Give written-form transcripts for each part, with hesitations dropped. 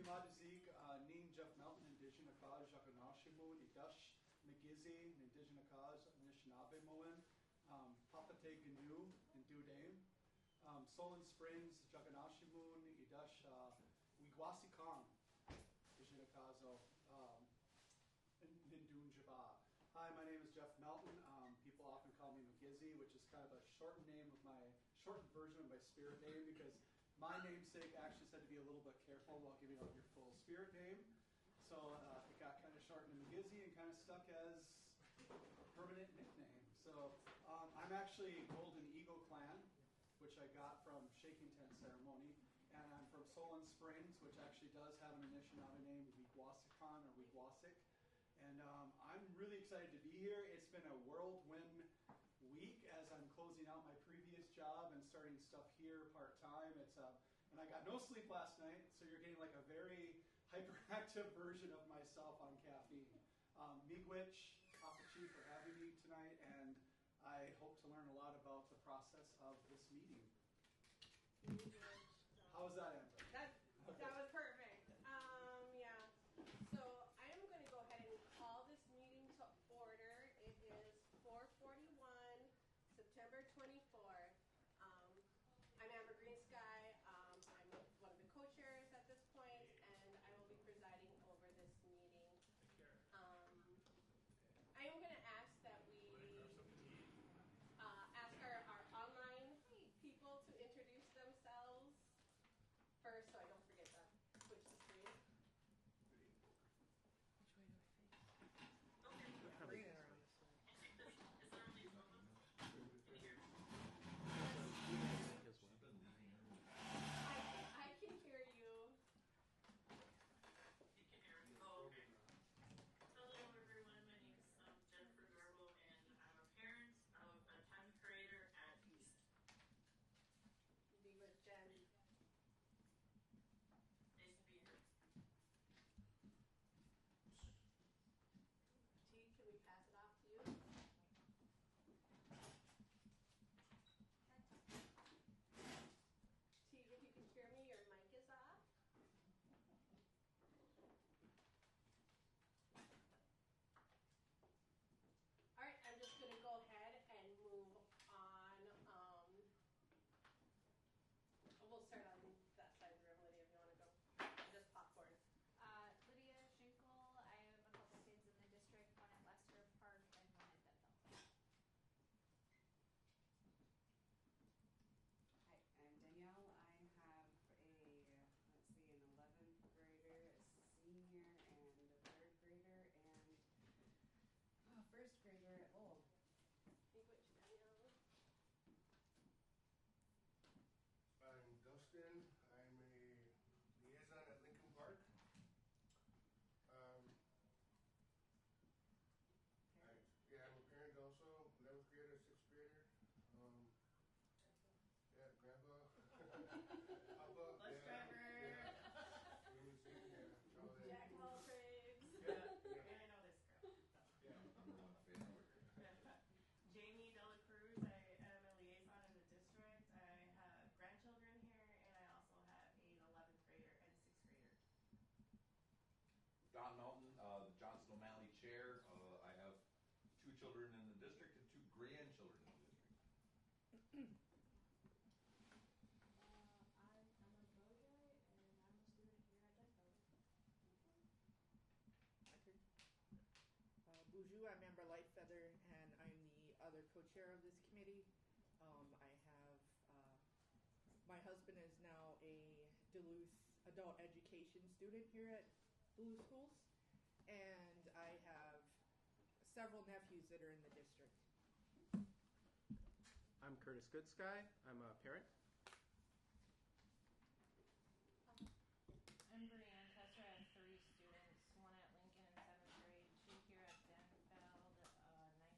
Kimadziq, Nin Jeff Melton, Indigenous Cause, Jakanashimun, Idash, Megizi, Indigenous Cause, Anishinaabe Moen, Papate Gnu, and Dudame, Solon Springs, Jaganashimun, Idash, Wigwasikan, Indigenous Cause, Nindun Jaba. Hi, my name is Jeff Melton. People often call me Megizi, which is kind of a shortened version of my spirit name, because my namesake actually said to be a little bit careful about giving out your full spirit name. So it got kind of shortened to Megizi and kind of stuck as a permanent nickname. So I'm actually Golden Eagle Clan, which I got from Shaking Tent Ceremony. And I'm from Solon Springs, which actually does have an Anishinaabe name, Wigwasikan or Wigwasik. And I'm really excited to be here. It's been a whirlwind week as I'm closing out my previous job and starting stuff here part-time. And I got no sleep last night, so you're getting like a very hyperactive version of myself on caffeine. Miigwech, Apache for having me tonight, and I hope to learn a lot about the process of this meeting. How was that, Amber? That was perfect. Yeah. So I am going to go ahead and call this meeting to order. It is 4:41, September 24th. I'm Amber Greensky. I'm one of the co-chairs at this point, and I will be presiding over this meeting. I am going to ask that we ask our online people to introduce themselves first, so I don't forget to switch the screen. Which way do I face? Okay. Is there only one of them? Can you hear me? I can hear you. You can hear me? Oh, okay. Hello, everyone. My name is Jennifer Garbo, and I'm a parent of a 10th grader at East. Be with Jen. Nice to be here. T, can we pass it off to you? T, if you can hear me, your mic is off. All right, I'm just going to go ahead and move on. We'll start on that side of the room, Lydia, if you want to go. Just popcorn. Lydia Schinkel. I have a couple kids in the district, one at Lester Park and one at Bethel. Hi, I'm Danielle. I have an 11th grader, a senior, and a 3rd grader, and a 1st grader at Lowell. Which Danielle? I'm Dustin. I'm a liaison at Lincoln Park. I'm a parent also, 11th grader, 6th grader. Grandpa. Papa. Bus driver. Jack of all trades. And I know this girl. Jamie Dela Cruz. I am a liaison in the district. I have grandchildren here, and I also have an 11th grader and 6th grader. Don Melton, the Johnson O'Malley Chair. I have 2 children in the district and 2 grandchildren in the district. I'm a Bogai, and I'm a student here at Bethel. Boujou, I'm Amber Lightfeather, and I'm the other co-chair of this committee. I have, my husband is now a Duluth adult education student here at Duluth Schools, and I have several nephews that are in the district. I'm Curtis Goodsky. I'm a parent. I'm Brianne Tesser. I have 3 students, one at Lincoln in 7th grade, 2 here at Denfeld, 9th and 11th.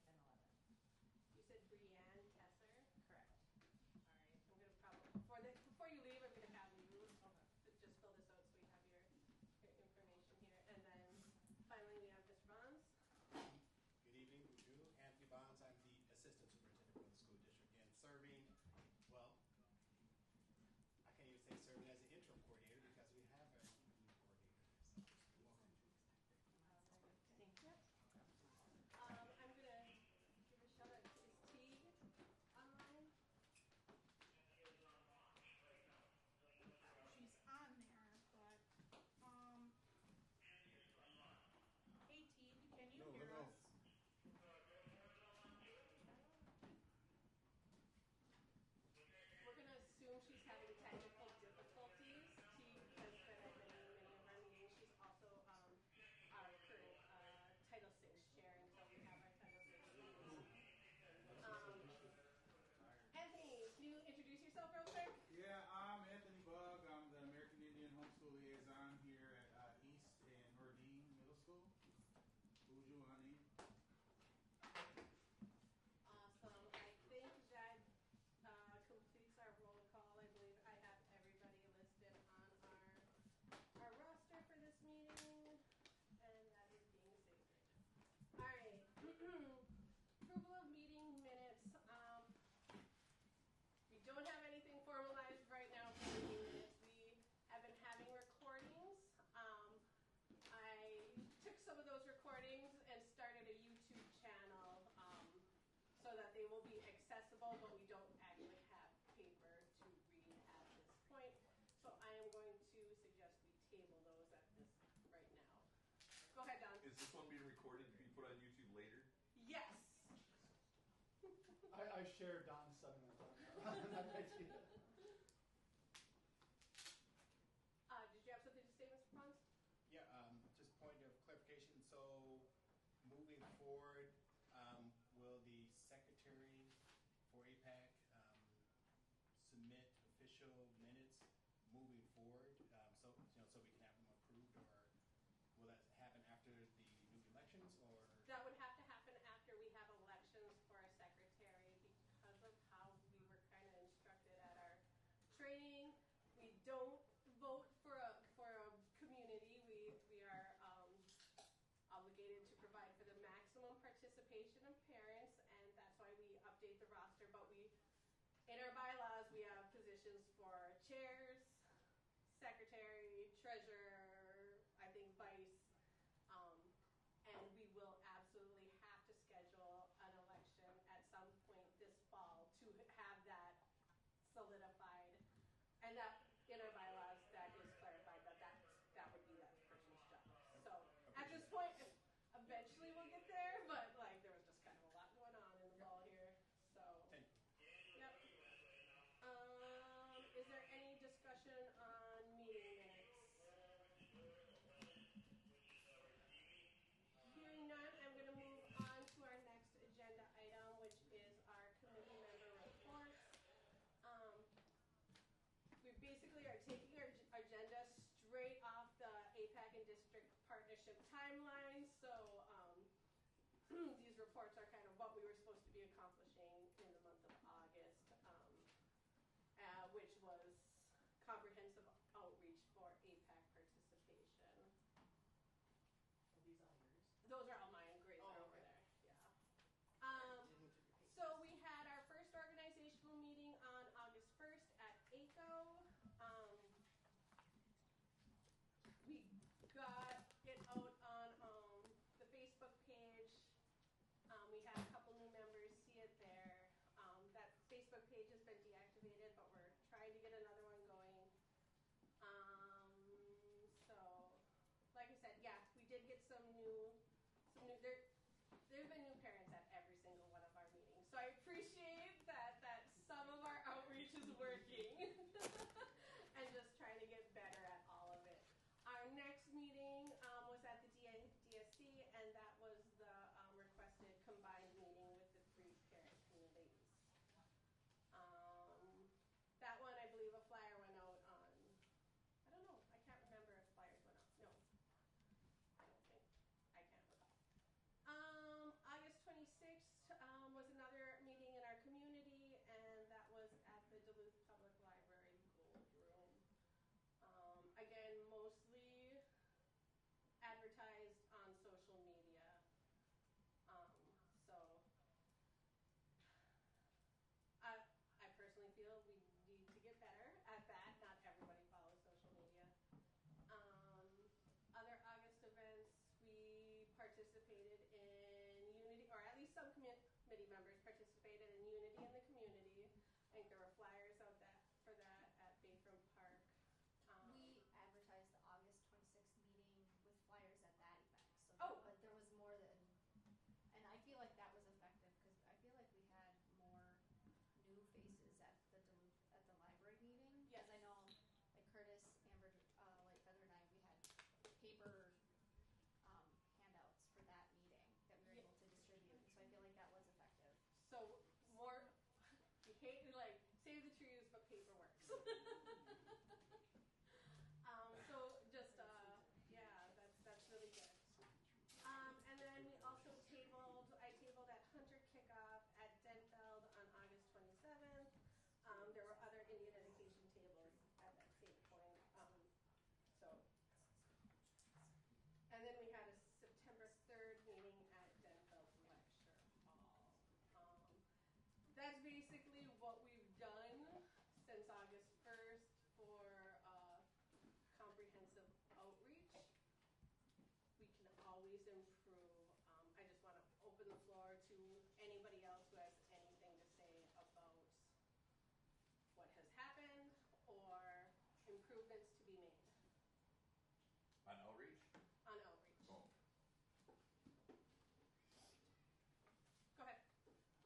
You said Brianne Tesser? Correct. All right. I'm going to probably, before you leave, I'm going to have you just fill this out so we have your information here. And then finally we have Mr. Bonds. Good evening, Boujou. Anthony Bonds. I'm the assistant superintendent for the school district and serving, well, info, but we don't actually have paper to read at this point. So I am going to suggest we table those at this right now. Go ahead, Don. Is this one being recorded to be put on YouTube later? Yes. I share Don's sentiment on that idea. Did you have something to say, Mr. Pons? Yeah, just point of clarification. So moving forward, will the secretary for AIPAC submit official minutes moving forward, so we can have them approved, or will that happen after the new elections, or? That would have to happen after we have elections for a secretary because of how we were kind of instructed at our training. We don't vote for a community. We are obligated to provide for the maximum participation of parents, and that's why we update the roster. But in our bylaws, we have positions for chairs, secretary, treasurer, I think vice, and we will absolutely have to schedule an election at some point this fall to have that solidified. And that in our bylaws, that is clarified that would be that person's job. So at this point, eventually we'll get there, but like there was just kind of a lot going on in the ball here. So Thank you. yep. Is there any discussion on meeting minutes? Hearing none, I'm going to move on to our next agenda item, which is our committee member reports. We basically are taking our agenda straight off the AIPAC and district partnership timeline. So these reports are kind of what we were supposed to be accomplishing in the month of August, which was comprehensive outreach for AIPAC participation. Are these all yours? Those are all mine. Grace are over okay. there. Yeah. So we had our first organizational meeting on August 1st at ACO. We got it out on the Facebook page. We had a couple new members see it there. That Facebook page has been deactivated, but we're trying to get another one going. So, like I said, yeah, we did get some new. There've been new parents at every single one of our meetings. So I appreciate that some of our outreach is working and just trying to get better at all of it. Our next meeting was at the DSC, and that was the requested combined meeting with the three parent communities. That one, I believe a flyer went out on, I don't know, I can't remember if flyers went out. No, I don't think, I can't recall. August 26th was another meeting in our community, and that was at the Duluth Public Library Gold Room. Again, mostly advertised on social media. So I personally feel we need to get better at that. Not everybody follows social media. Other August events, we participated in Unity, or at least some committee members participated in Unity in the community. I think there were flyers out for that at Bayfront Park. We advertised the August 26th meeting with flyers at that event. So Oh. but there was more than, and I feel like that was effective because I feel like we had more new faces at the library meeting. Yes. Because I know, like Curtis, Amber, Lightfeather, and I, we had paper handouts for that meeting that we were able to distribute. So I feel like that was effective. So more, you hate to like save the trees, but paper works. improvements to be made On outreach? on outreach? Oh. Go ahead.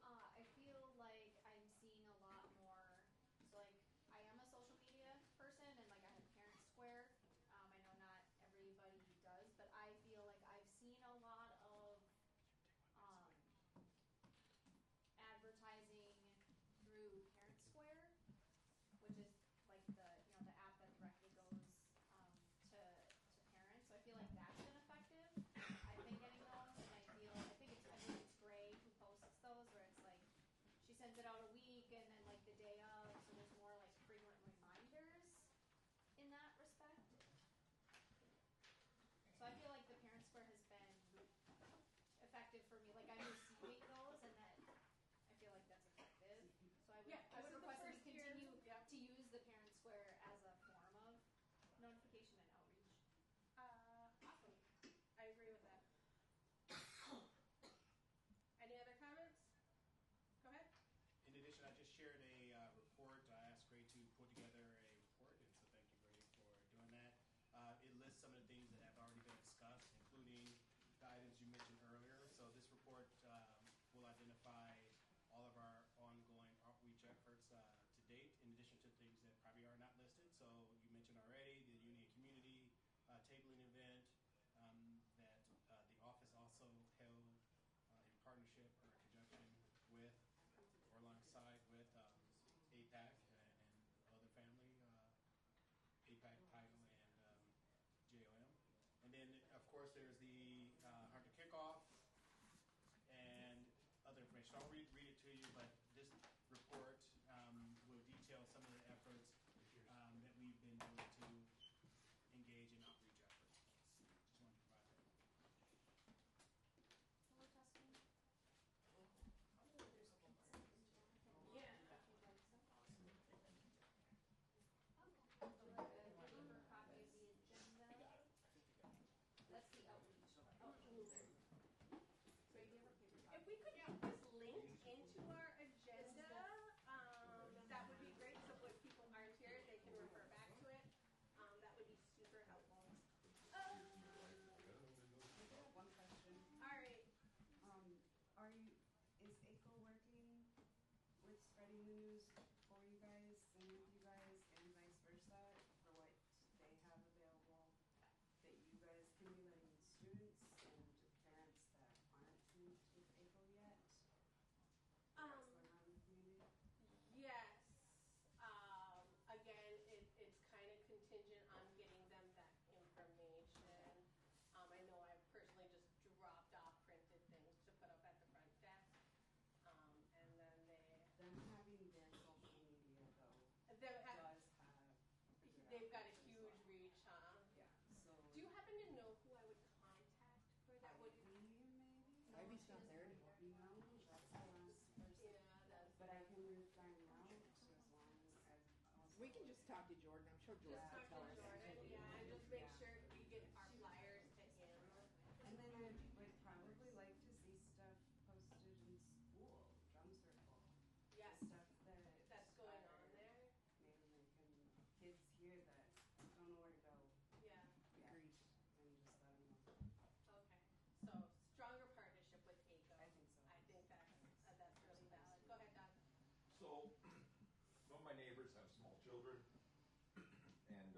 I feel like I'm seeing a lot more. So like I am a social media person, and like I have Parent Square. I know not everybody does, but I feel like I've seen a lot of advertising through Parent Square, which is like the app that directly goes to parents. So I feel like that's been effective. I've been getting those, and I think it's Gray who posts those, where it's like she sends it out a week and then like the day of, so there's more like frequent reminders in that respect. So I feel like the Parent Square has been effective for me. Like I'm receiving those, and that I feel like that's effective. So I would request that we continue to use the Parent Square as a form of notification and outreach. Awesome. I agree with that. Any other comments? Go ahead. In addition, I just shared a report. I asked Gray to put together a report, and so thank you, Gray, for doing that. It lists some of the things that have already been discussed, including the items you mentioned earlier. So this report will identify all of our ongoing outreach efforts to date, in addition to things that probably are not listed. So you mentioned already the Union Community tabling event that the office also held in partnership or in conjunction with or alongside with AIPAC and other family, AIPAC title and JOM. And then, of course, there's the Hunter Kickoff and other information. I'll read it to you, but this report will detail some of the efforts that we've been doing to engage in outreach efforts. Just wanted to provide that. Hello, testing. Yeah. Paper copy of the agenda. That's the outreach. So you gave her paper copy. If we could put this link into our agenda, that would be great. So when people aren't here, they can refer back to it. That would be super helpful. I have one question. All right. Is ACO working with spreading the news for you guys and with you guys and vice versa for what they have available that you guys can be letting students and parents that aren't linked with ACO yet? What's going on in the community? Yes. Again, it's kind of contingent on getting them that information. I know I've personally just dropped off printed things to put up at the front desk. And then Them having their social media though they've does have got a huge reach, huh? yeah. So Do you happen to know who I would contact for that? Would you? maybe? Ivy's not there anymore. No, that's the last person. Yeah, that's. But I can find out as long as also. We can just talk to Jordan. I'm sure Jordan Just will talk tell to us. Jordan, yeah, and just make sure we get our flyers to him. And then I would probably like to see stuff posted in school, drum circle. Yes, Stuff that's going on there. maybe they can, kids here that don't know where to go. Yeah, Yeah. Agreed. And just let them know. okay. So stronger partnership with ACO. I think so. I think that's really valid. Go ahead, Doug. So, some of my neighbors have small children, and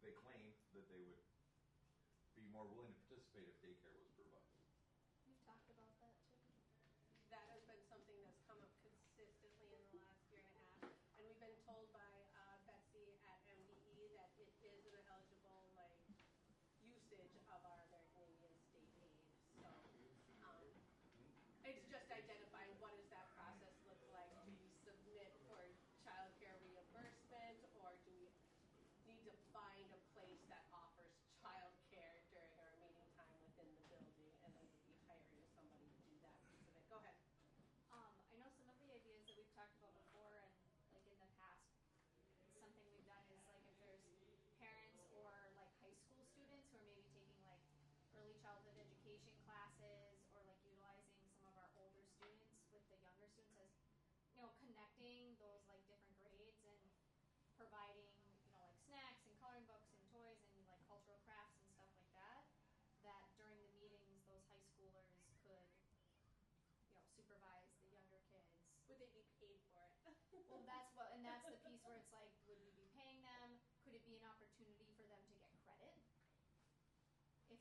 they claim that they would be more willing to participate if daycare was provided. We've talked about that too. That has been something that's come up consistently in the last year and a half. And we've been told by Betsy at MDE that it is an eligible usage of our American Indian state aid. So it's just identifying what does that process look like. Do you submit for childcare reimbursement, or do we need to find a place that offers childcare during our meeting time within the building, and then we'd be hiring somebody to do that piece of it. Go ahead. I know some of the ideas that we've talked about before, and like in the past, something we've done is like if there's parents or like high school students who are maybe taking like early childhood education classes, or like utilizing some of our older students with the younger students, as connecting those like different grades and providing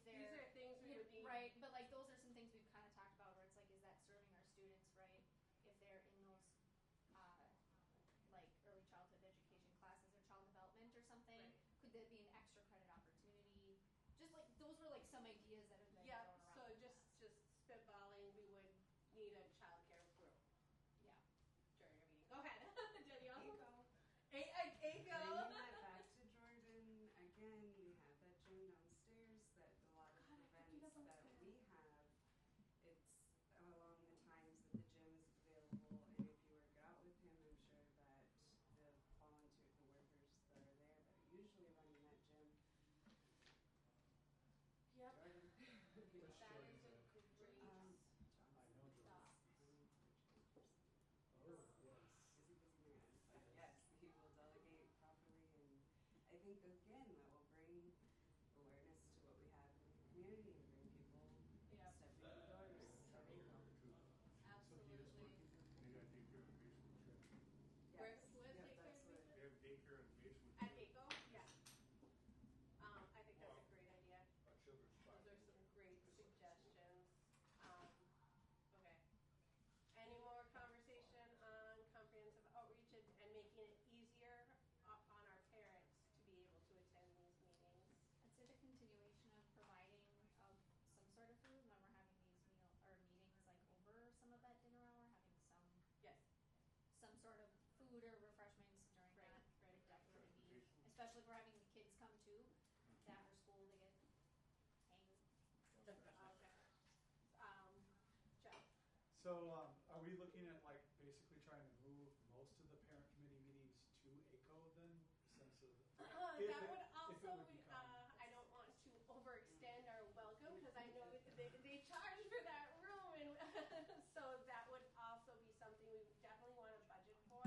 they're These are things we would need. right, but like those are some things we've kind of talked about where it's like, is that serving our students right? If they're in those like early childhood education classes or child development or something, Right. could that be an extra credit opportunity? Just like those were like some ideas that have been Yep, thrown around. so just spitballing, we would need a childcare group Yeah. during a meeting. Go ahead. Danielle. AIPAC. AIPAC. Bringing that back to Jordan, again, we have that gym downstairs that a lot of God, I picked it events up that upstairs. we have, it's along the times that the gym is available, and if you work out with him, I'm sure that the workers that are there that are usually running that gym. Yep. Jordan. Which That Jordan is is a it? great. I know Jordan. Stop. Oh, yes. Busy man. But yes, he will delegate properly, and I think again that will bring awareness to what we have in the community and bring people Yep. stepping in the doors. So there you go. So he is Absolutely. working there? And they got daycare in the basement too. Where, Yes. where's Yep, daycare that's what- in the They have daycare in the basement At too. ACO? Yeah. I think that's a great idea. A children's spot. Those are some great suggestions. Okay. Any more conversation on comprehensive outreach and making it easier on our parents to be able to attend these meetings? I'd say the continuation of providing some sort of food when we're having these meetings like over some of that dinner hour, having Yes. some sort of food or refreshments during Right, that right. would definitely be, especially if we're having the kids come too, after school they get hangry. Okay. Jeff? So, are we looking at like basically trying to move most of the parent committee meetings to ACO then? Since of if That it- would if it also would be, become- I don't want to overextend our welcome because I know they charge for that room, and so that would also be something we would definitely want to budget for.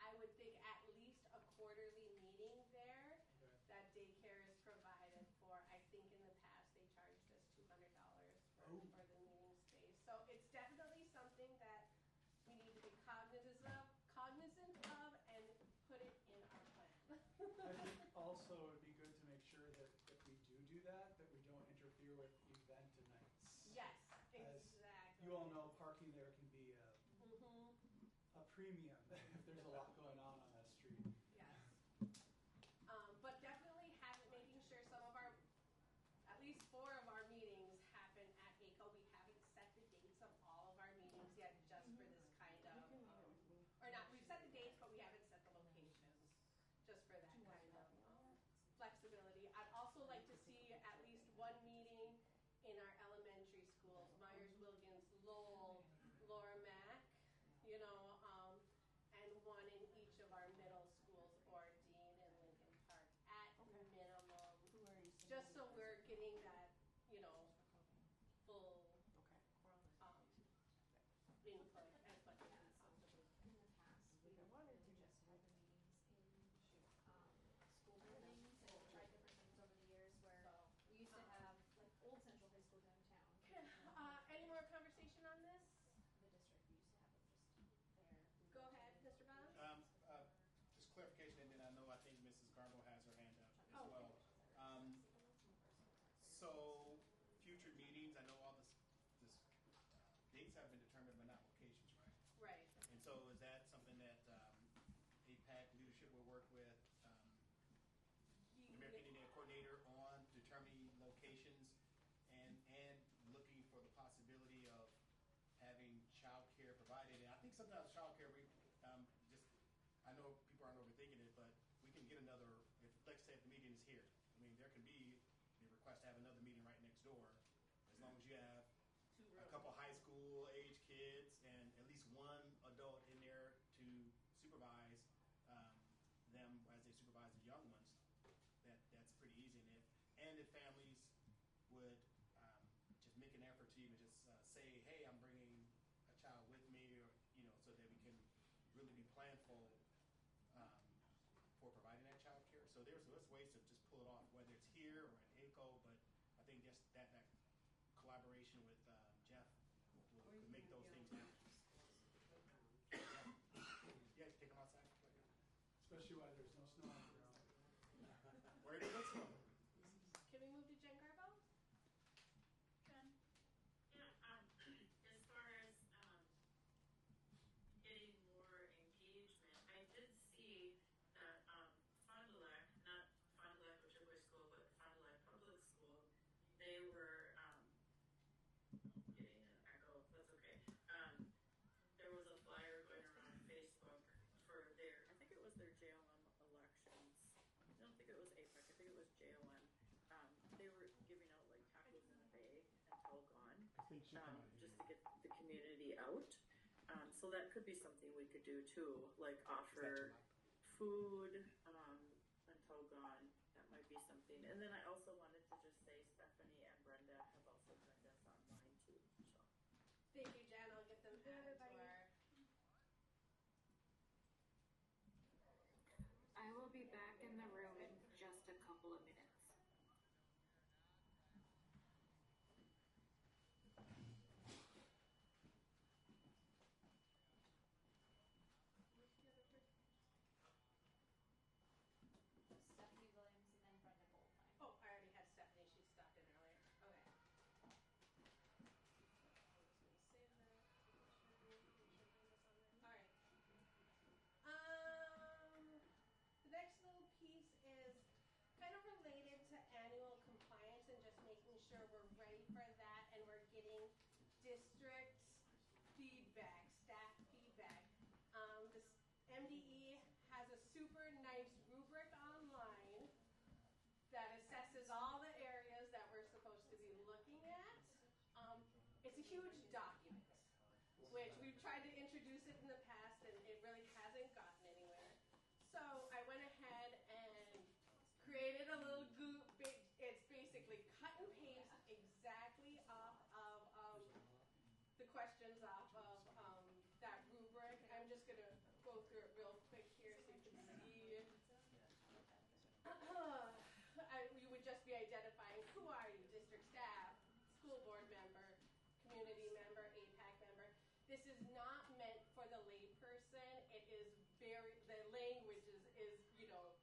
I would think at least a quarterly meeting there. Okay. That daycare is provided for. I think in the past they charged us $200 Oh. for the meeting space. So it's definitely something that we need to be cognizant of and put it in our plan. I think also it'd be good to make sure that if we do that we don't interfere with event nights. Yes, As exactly. you all know, parking there can be Mhm. a premium if there's a lot going on that street. Yes. But definitely making sure some of our, at least 4 of our meetings happen at ACO. We haven't set the dates of all of our meetings yet, just for this kind of, or not, we've set the dates, but we haven't set the locations, just for that kind of flexibility. I'd also like to see at least one meeting in our elementary schools, Myers, Wilkins, Lowell, Laura Mack, and one in each of our middle schools, Dean and Lincoln Park, at minimum. Just so we're getting that, full input as much as possible. In the past, we wanted to just have the meetings in school buildings, and we've tried different things over the years where we used to have like old Central High School downtown. Okay, any more conversation on this? The district, we used to have them just there. Go ahead, Mr. Bond. Just clarification, and then I think Mrs. Garbo has her hand up as Oh, okay. well. So future meetings, I know all this dates have been determined, but not locations, right? Right. And so is that something that AIPAC leadership will work with the American Indian Coordinator on determining locations and looking for the possibility of having childcare provided? And I think sometimes childcare, I know people aren't overthinking it, but we can get another, let's say if the meeting is here, there can be a request to have another meeting right next door, as long as you have a couple high school age kids and at least one adult in there to supervise them as they supervise the young ones. That's pretty easy. And if families would just make an effort to even just say, hey, I'm bringing a child with me, or so that we can really be planful for providing that child care. So there's ways to just pull it off, whether it's here or at ACO, but I think just that collaboration with Jeff could make those things happen. Yeah, take them outside. Especially while there's no snow on the ground. Where did it go? Can we move to Jen Garbo? just to get the community out. So that could be something we could do too, like offer food until gone. That might be something. And then I also wanted to just say Stephanie and Brenda have also joined us online too. So. Thank you, Jen. I'll get them added to our. I will be back in the room in just a couple of minutes. Stephanie Williams and then Brenda Goldline. Oh, I already had Stephanie. She stopped in earlier. Okay. I'm just gonna save that. All right. The next little piece is kind of related to annual compliance and just making sure we're ready for that and we're getting district feedback, staff feedback. This MDE has a super nice rubric online that assesses all the areas that we're supposed to be looking at. It's a huge document, which we've tried to introduce it in the past and it really hasn't gotten anywhere. So I went ahead and created a little it's basically cut and paste exactly off of the questions off of that rubric. I'm just going to go through it real quick here so you can see. You would just be identifying who are you, district staff, school board member, community member, AIPAC member. This is not meant for the layperson. It is the language is real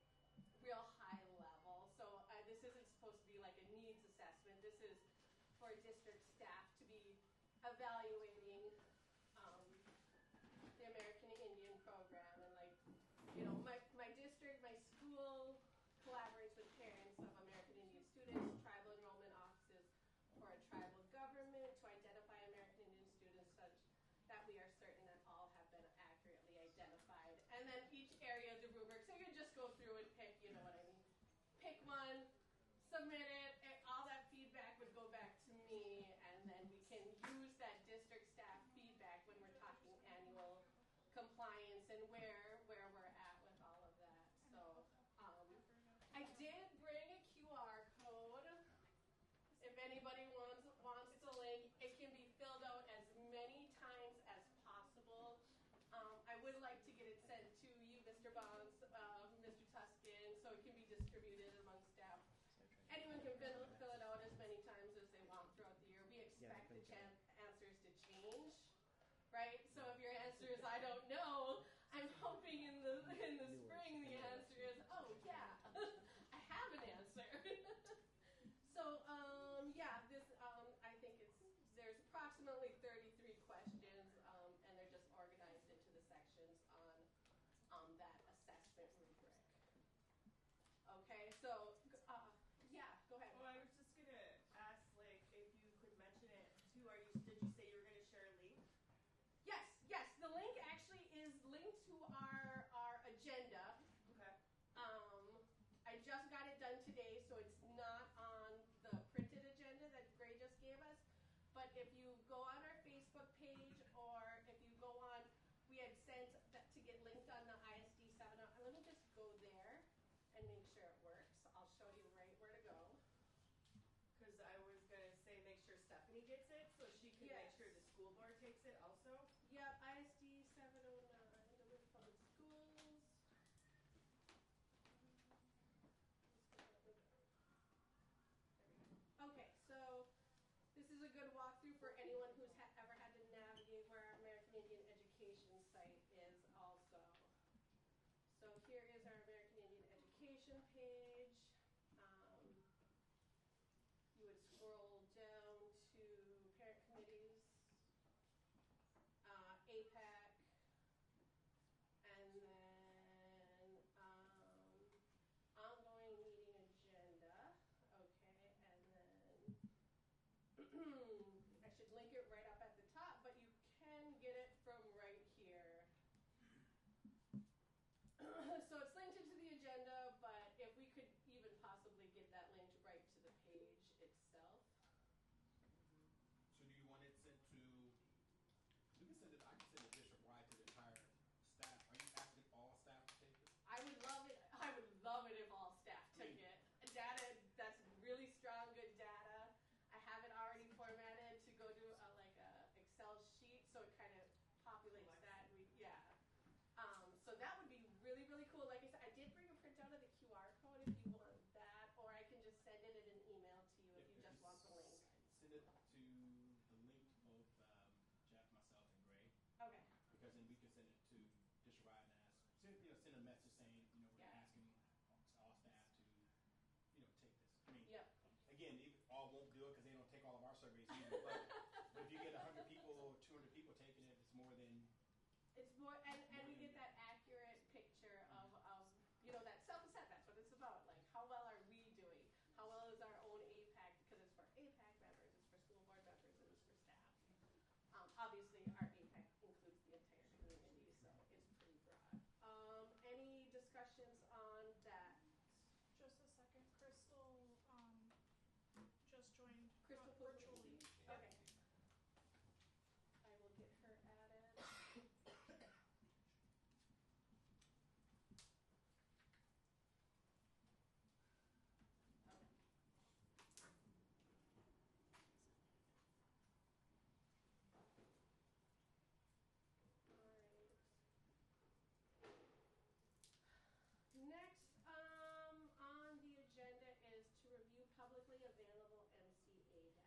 high level. So this isn't supposed to be like a needs assessment. This is for district staff to be evaluating the American Indian program. And my district, my school collaborates with parents of American Indian students, tribal enrollment offices for a tribal government to identify American Indian students such that we are certain that all have been accurately identified. And then each area of the rubric, so you just go through and pick, you know what I mean. Pick one, submit it, and all that feedback would go back to me, and then we can use that district staff feedback when we're talking annual compliance and where we're at with all of that. So I did bring a QR code. If anybody wants the link, it can be filled out as many times as possible. I would like to get it sent to you, Mr. Bonds, Mr. Tuskin, so it can be distributed among staff. Anyone can fill it out as many times as they want throughout the year. We expect the answers to change, right? So if your answer is I don't know, I'm hoping in the spring the answer is oh yeah, I have an answer. So this I think there's approximately 33 questions, and they're just organized into the sections on that assessment rubric. Okay, so go ahead. Well, I was just gonna ask, like, if you could mention it too. Did you say you were gonna share a link? Yes. The link actually is linked to our agenda. Okay. I just got it done today, so it's not on the printed agenda that Gray just gave us. But if you go on our Facebook page, or if you go on, we had sent that to get linked on the ISD 7. Let me just go there and make sure it works. I'll show you right where to go. Because I was gonna say make sure Stephanie gets it, so she can make sure the school board takes it also. Yep, ISD 709, Duluth Public Schools. Okay, so this is a good walkthrough for anyone who's ever had to navigate where our American Indian education site is also. So here is our American Indian education page. You would scroll down to parent committees, AIPAC, and then ongoing meeting agenda. Okay, and then I should link it right up at the top, but you can get it from right here. So it's linked into the agenda, but if we could Yep. Again, it all won't do it because they don't take all of our surveys either. But if you get 100 people or 200 people taking it, it's more than. It's more, and we get that accurate picture of that self-assessment. That's what it's about. Like, how well are we doing? How well is our own APAC? Because it's for APAC members, it's for school board members, and it's for staff. Obviously, our APAC includes the entire community, so it's pretty broad. Any discussions on that? Just a second, Crystal just joined Crystal virtually. Okay. I will get her added. Next on the agenda is to review publicly available MCA data.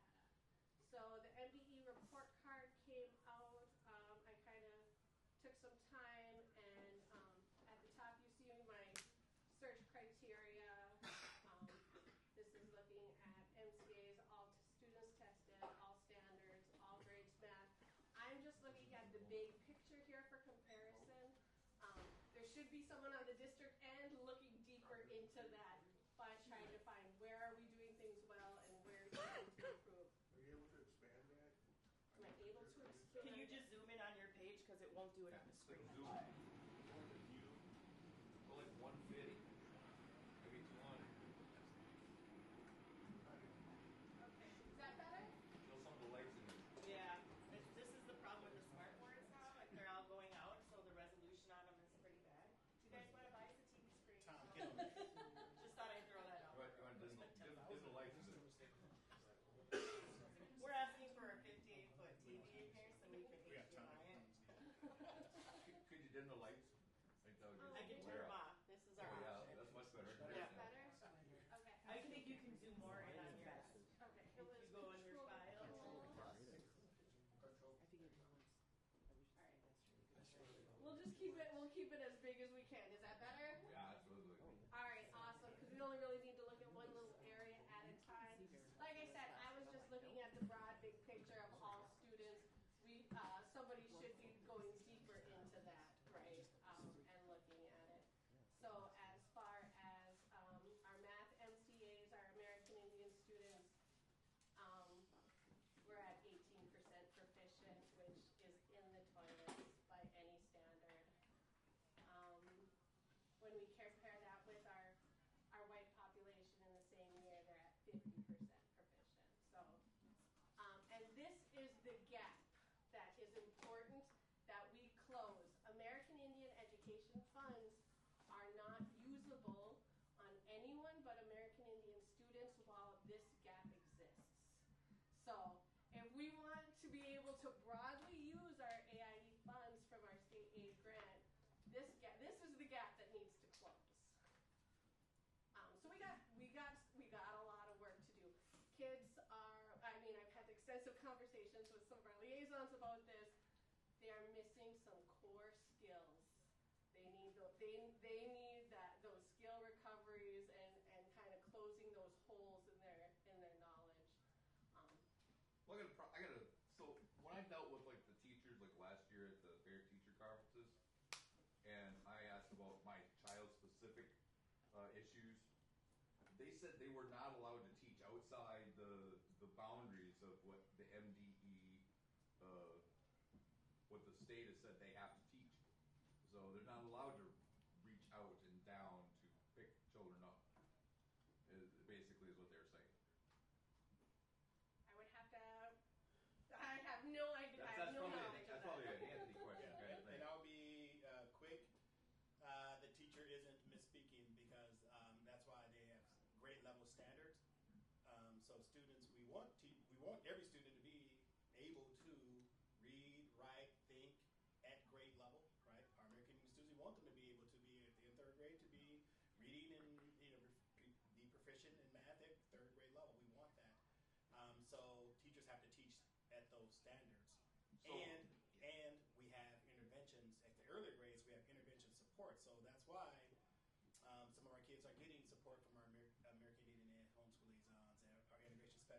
So the MDE report card came out. I kind of took some time, and at the top you see my search criteria. This is looking at MCAs, all students tested, all standards, all grades math. I'm just looking at the big picture here for comparison. There should be someone on the district end looking deeper into that, by trying to find where are we doing things well and where do we need to improve. Are you able to expand that? Am I able to expand? Can you just zoom in on your page because it won't do it on the screen? Zoom. Go like 150, maybe 200. Okay, is that better? Show some of the lights in there. Yeah, this is the problem with the smart boards now. Like they're all going out, so the resolution on them is pretty bad. Do you guys want to buy us a TV screen? Tom, get on it. Just thought I'd throw that out. You want dim the lights in there. We're asking for a 58-foot TV in here so we can We got time. HDMI it. Could you dim the lights? I think that would I can turn them off. This is our Oh, yeah, option. that's much better. Yeah. Better? Okay. I think you can zoom more in on yours. Okay. If you go in your file. We'll just keep it. We'll keep it as big as we can. Is that better? Yeah, absolutely. All right, awesome. Because we only really need to look at one little area at a time. Like I said, I was just looking at the broad, big picture of all students. Somebody should be going deeper into that, right? And looking at it. So as far as our math MCAs, our American Indian students, we're at 18% proficient, which is in the toilets by any standard. When we compare that with our white population in the same year, they're at 50% proficient. So, and this is the gap that is important that we close. American Indian education funds are not usable on anyone but American Indian students while this gap exists. So, if we want to be able to broadly use our AIE funds from our state aid grant, this is the gap that needs to close. So we got a lot of work to do. Kids I've had extensive conversations with some of our liaisons about this. They are missing some core skills. They need those skill recoveries and kind of closing those holes in their knowledge. Well, so when I dealt with like the teachers like last year at the fair teacher conferences, and I asked about my child-specific issues, they said they were not allowed to teach outside the boundaries of what the MDE, what the state has said they have to teach. So they're not allowed to reach out and down to pick children up. Basically, is what they're saying. I have no idea. I have no knowledge of That's probably that. an Anthony question, kind of thing. And I'll be quick. The teacher isn't misspeaking because that's why they have grade level standards. So students, we want every student to be able to read, write, think at grade level, right? Our American Indian students, we want them to be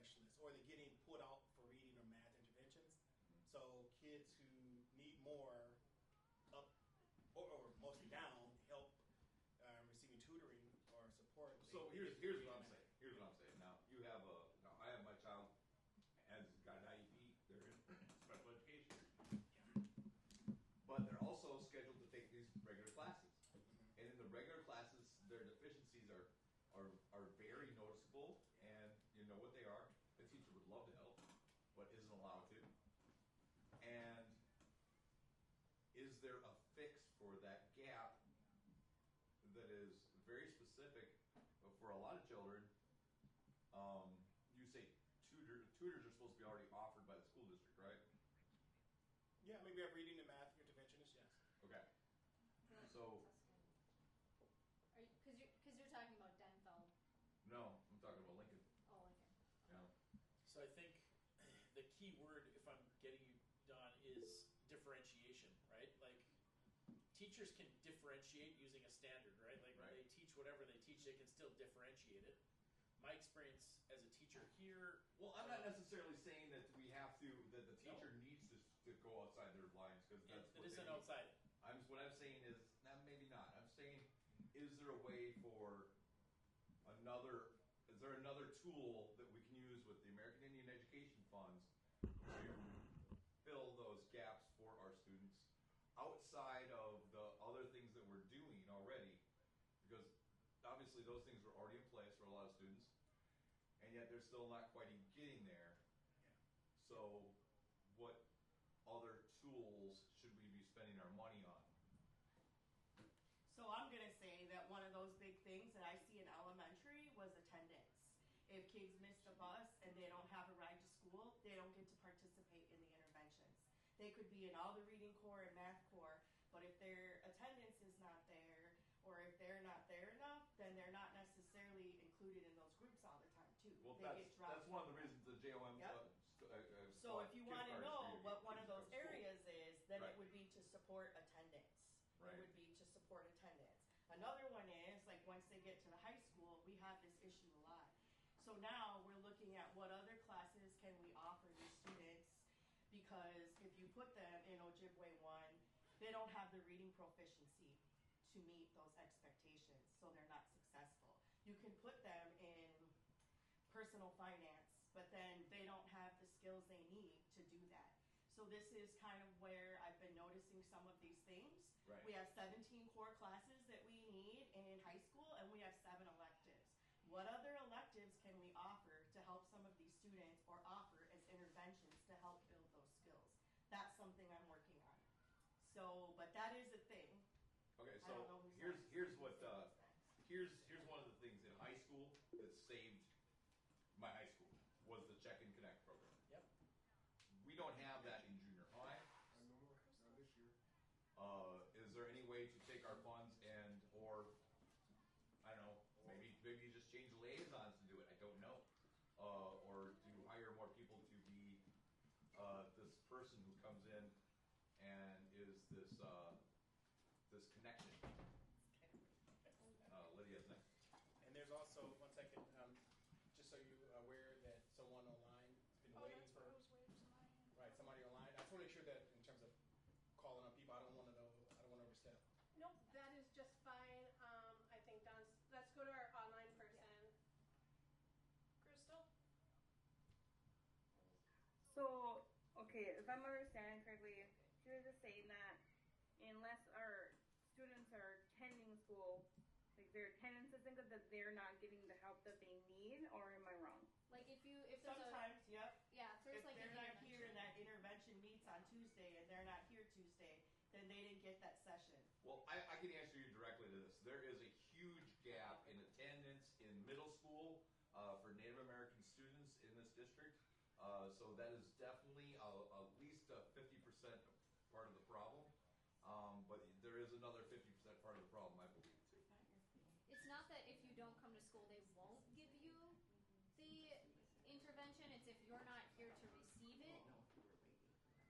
specialists, or they're getting put out for reading or math interventions. So kids who need more up or mostly down help receiving tutoring or support. So here's what I'm saying. Here's what I'm saying. Now I have my child has got an IEP. They're in special education, but they're also scheduled to take these regular classes. And in the regular classes, their deficiencies are very noticeable, and you know what they are. The teacher would love to help, but isn't allowed to. And is there a fix for that gap that is very specific for a lot of children? You say tutors are supposed to be already offered by the school district, right? Yeah, maybe we have reading and math interventionists, yes. Okay. So. Because you're talking about Denfeld. No, I'm talking about Lincoln. Oh, Lincoln. Yeah. So I think the key word, if I'm getting you, Don, is differentiation, right? Like teachers can differentiate using a standard, right? Like when they teach whatever they teach, they can still differentiate it. My experience as a teacher here. Well, I'm not necessarily saying that we have to, that the teacher needs to go outside their lines, because that's what it isn't outside. What I'm saying is, maybe not. I'm saying, is there a way for is there another tool that we can use with the American Indian Education Funds to fill those gaps for our students outside of the other things that we're doing already? Because obviously those things are already in place for a lot of students, and yet they're still not quite getting there. So what other tools should we be spending our money on? So I'm going to say that one of those big things that I see in elementary was attendance. If kids miss the bus and they don't have a ride to school, they don't get to participate in the interventions. They could be in all the reading core and math core, but if their attendance is not there, or if they're not there enough, then they're not necessarily included in those groups all the time too. Well, they get dropped. That's one of the reasons the JOM. Yep. So if you want to know what one of those areas is, then it would be to support attendance. It would be to support attendance. Another one is, like, once they get to the high school, we have this issue a lot. So now we're looking at what other classes can we offer these students, because if you put them in Ojibwe 1, they don't have the reading proficiency to meet those expectations, so they're not successful. You can put them in personal finance, but then they don't have the skills they need to do that. So this is kind of where I've been noticing some of these things. Right. We have 17 core classes that we need in high school, and we have 7 electives. What other electives can we offer to help some of these students, or offer as interventions to help build those skills? That's something I'm working on. So, but that is a thing. Okay, so here's one of the things in high school that saved my high school was the Check and Connect program. Yep. We don't have that in junior high. No more, not this year. Is there any way to take our funds or I don't know, maybe you just change liaisons to do it? I don't know. Or to hire more people to be this person who comes in and is this connection. Lydia's next. And there's also, one second, just so you're aware that someone online has been waiting for. I was waiting for mine. Right, somebody online. I just want to make sure that in terms of calling on people, I don't want to overstep. Nope, that is just fine. I think Don's, let's go to our online person. Crystal? So, okay, if I'm understanding correctly, you're just saying that unless our students are attending school, like their attendance isn't good, that they're not getting the help that they need, or am I wrong? Like if there's sometimes, yep. Yeah, if there's if like they're not here and that intervention meets on Tuesday and they're not here Tuesday, then they didn't get that session. Well, I can answer you directly to this. There is a huge gap in attendance in middle school for Native American students in this district. So that is definitely at least a 50% part of the problem. But there is another 50% part of the problem, I believe, too. It's not that if you don't come to school, they won't give you the intervention. It's if you're not here to receive it.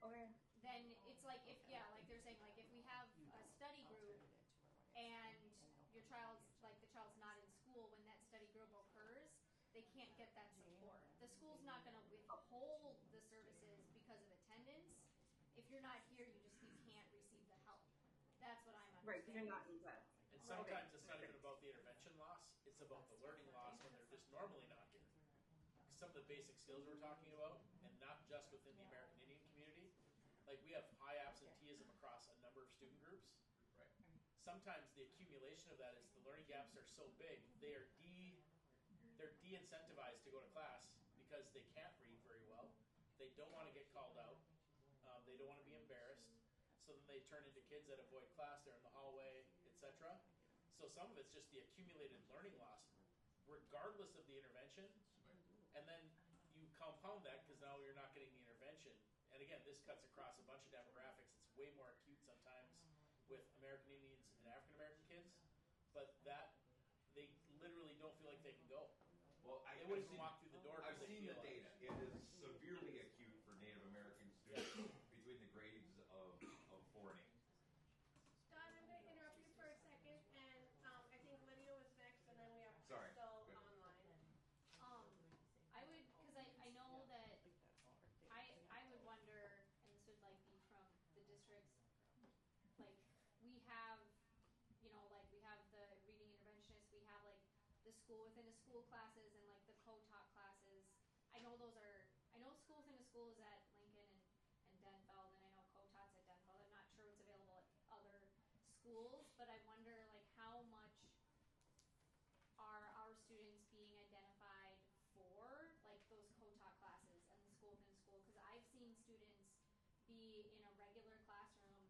Okay. Then it's like like they're saying, like if we have a study group and the child's not in school when that study group occurs, they can't get that support. The school's not gonna withhold the services because of attendance. If you're not here, you can't receive the help. That's what I'm understanding. Right, because you're not in class. And sometimes it's not even about the intervention loss, it's about the learning loss when they're just normally not here. Some of the basic skills we're talking about, and not just within the American Indian community, like we have high absenteeism across a number of student groups. Right. Sometimes the accumulation of that is the learning gaps are so big, they're de-incentivized to go to class because they can't read very well. They don't want to get called out. They don't want to be embarrassed. So then they turn into kids that avoid class, they're in the hallway, etc. So some of it's just the accumulated learning loss, regardless of the intervention. And then you compound that because now you're not getting the intervention. And again, this cuts across a bunch of demographics. It's way more acute sometimes with American Indians and African American kids, but that they literally don't feel like they can go. Well, they wouldn't even walk through the door. I've seen the data. It is severely acute for Native American students between the grades of 4 and 8. Don, I'm going to interrupt you for a second, and I think Lydia was next, and then we have Sorry. Crystal Good. online. I would, because I know that I would wonder, and this would like be from the districts, like we have, like we have the reading interventionists, we have like the school within a school classes and like the co-taught classes. I know school within a school is at Lincoln and Denfeld, and I know co-taught's at Denfeld. I'm not sure what's available at other schools, but I wonder like how much are our students being identified for like those co-taught classes and the school within school, because I've seen students be in a regular classroom,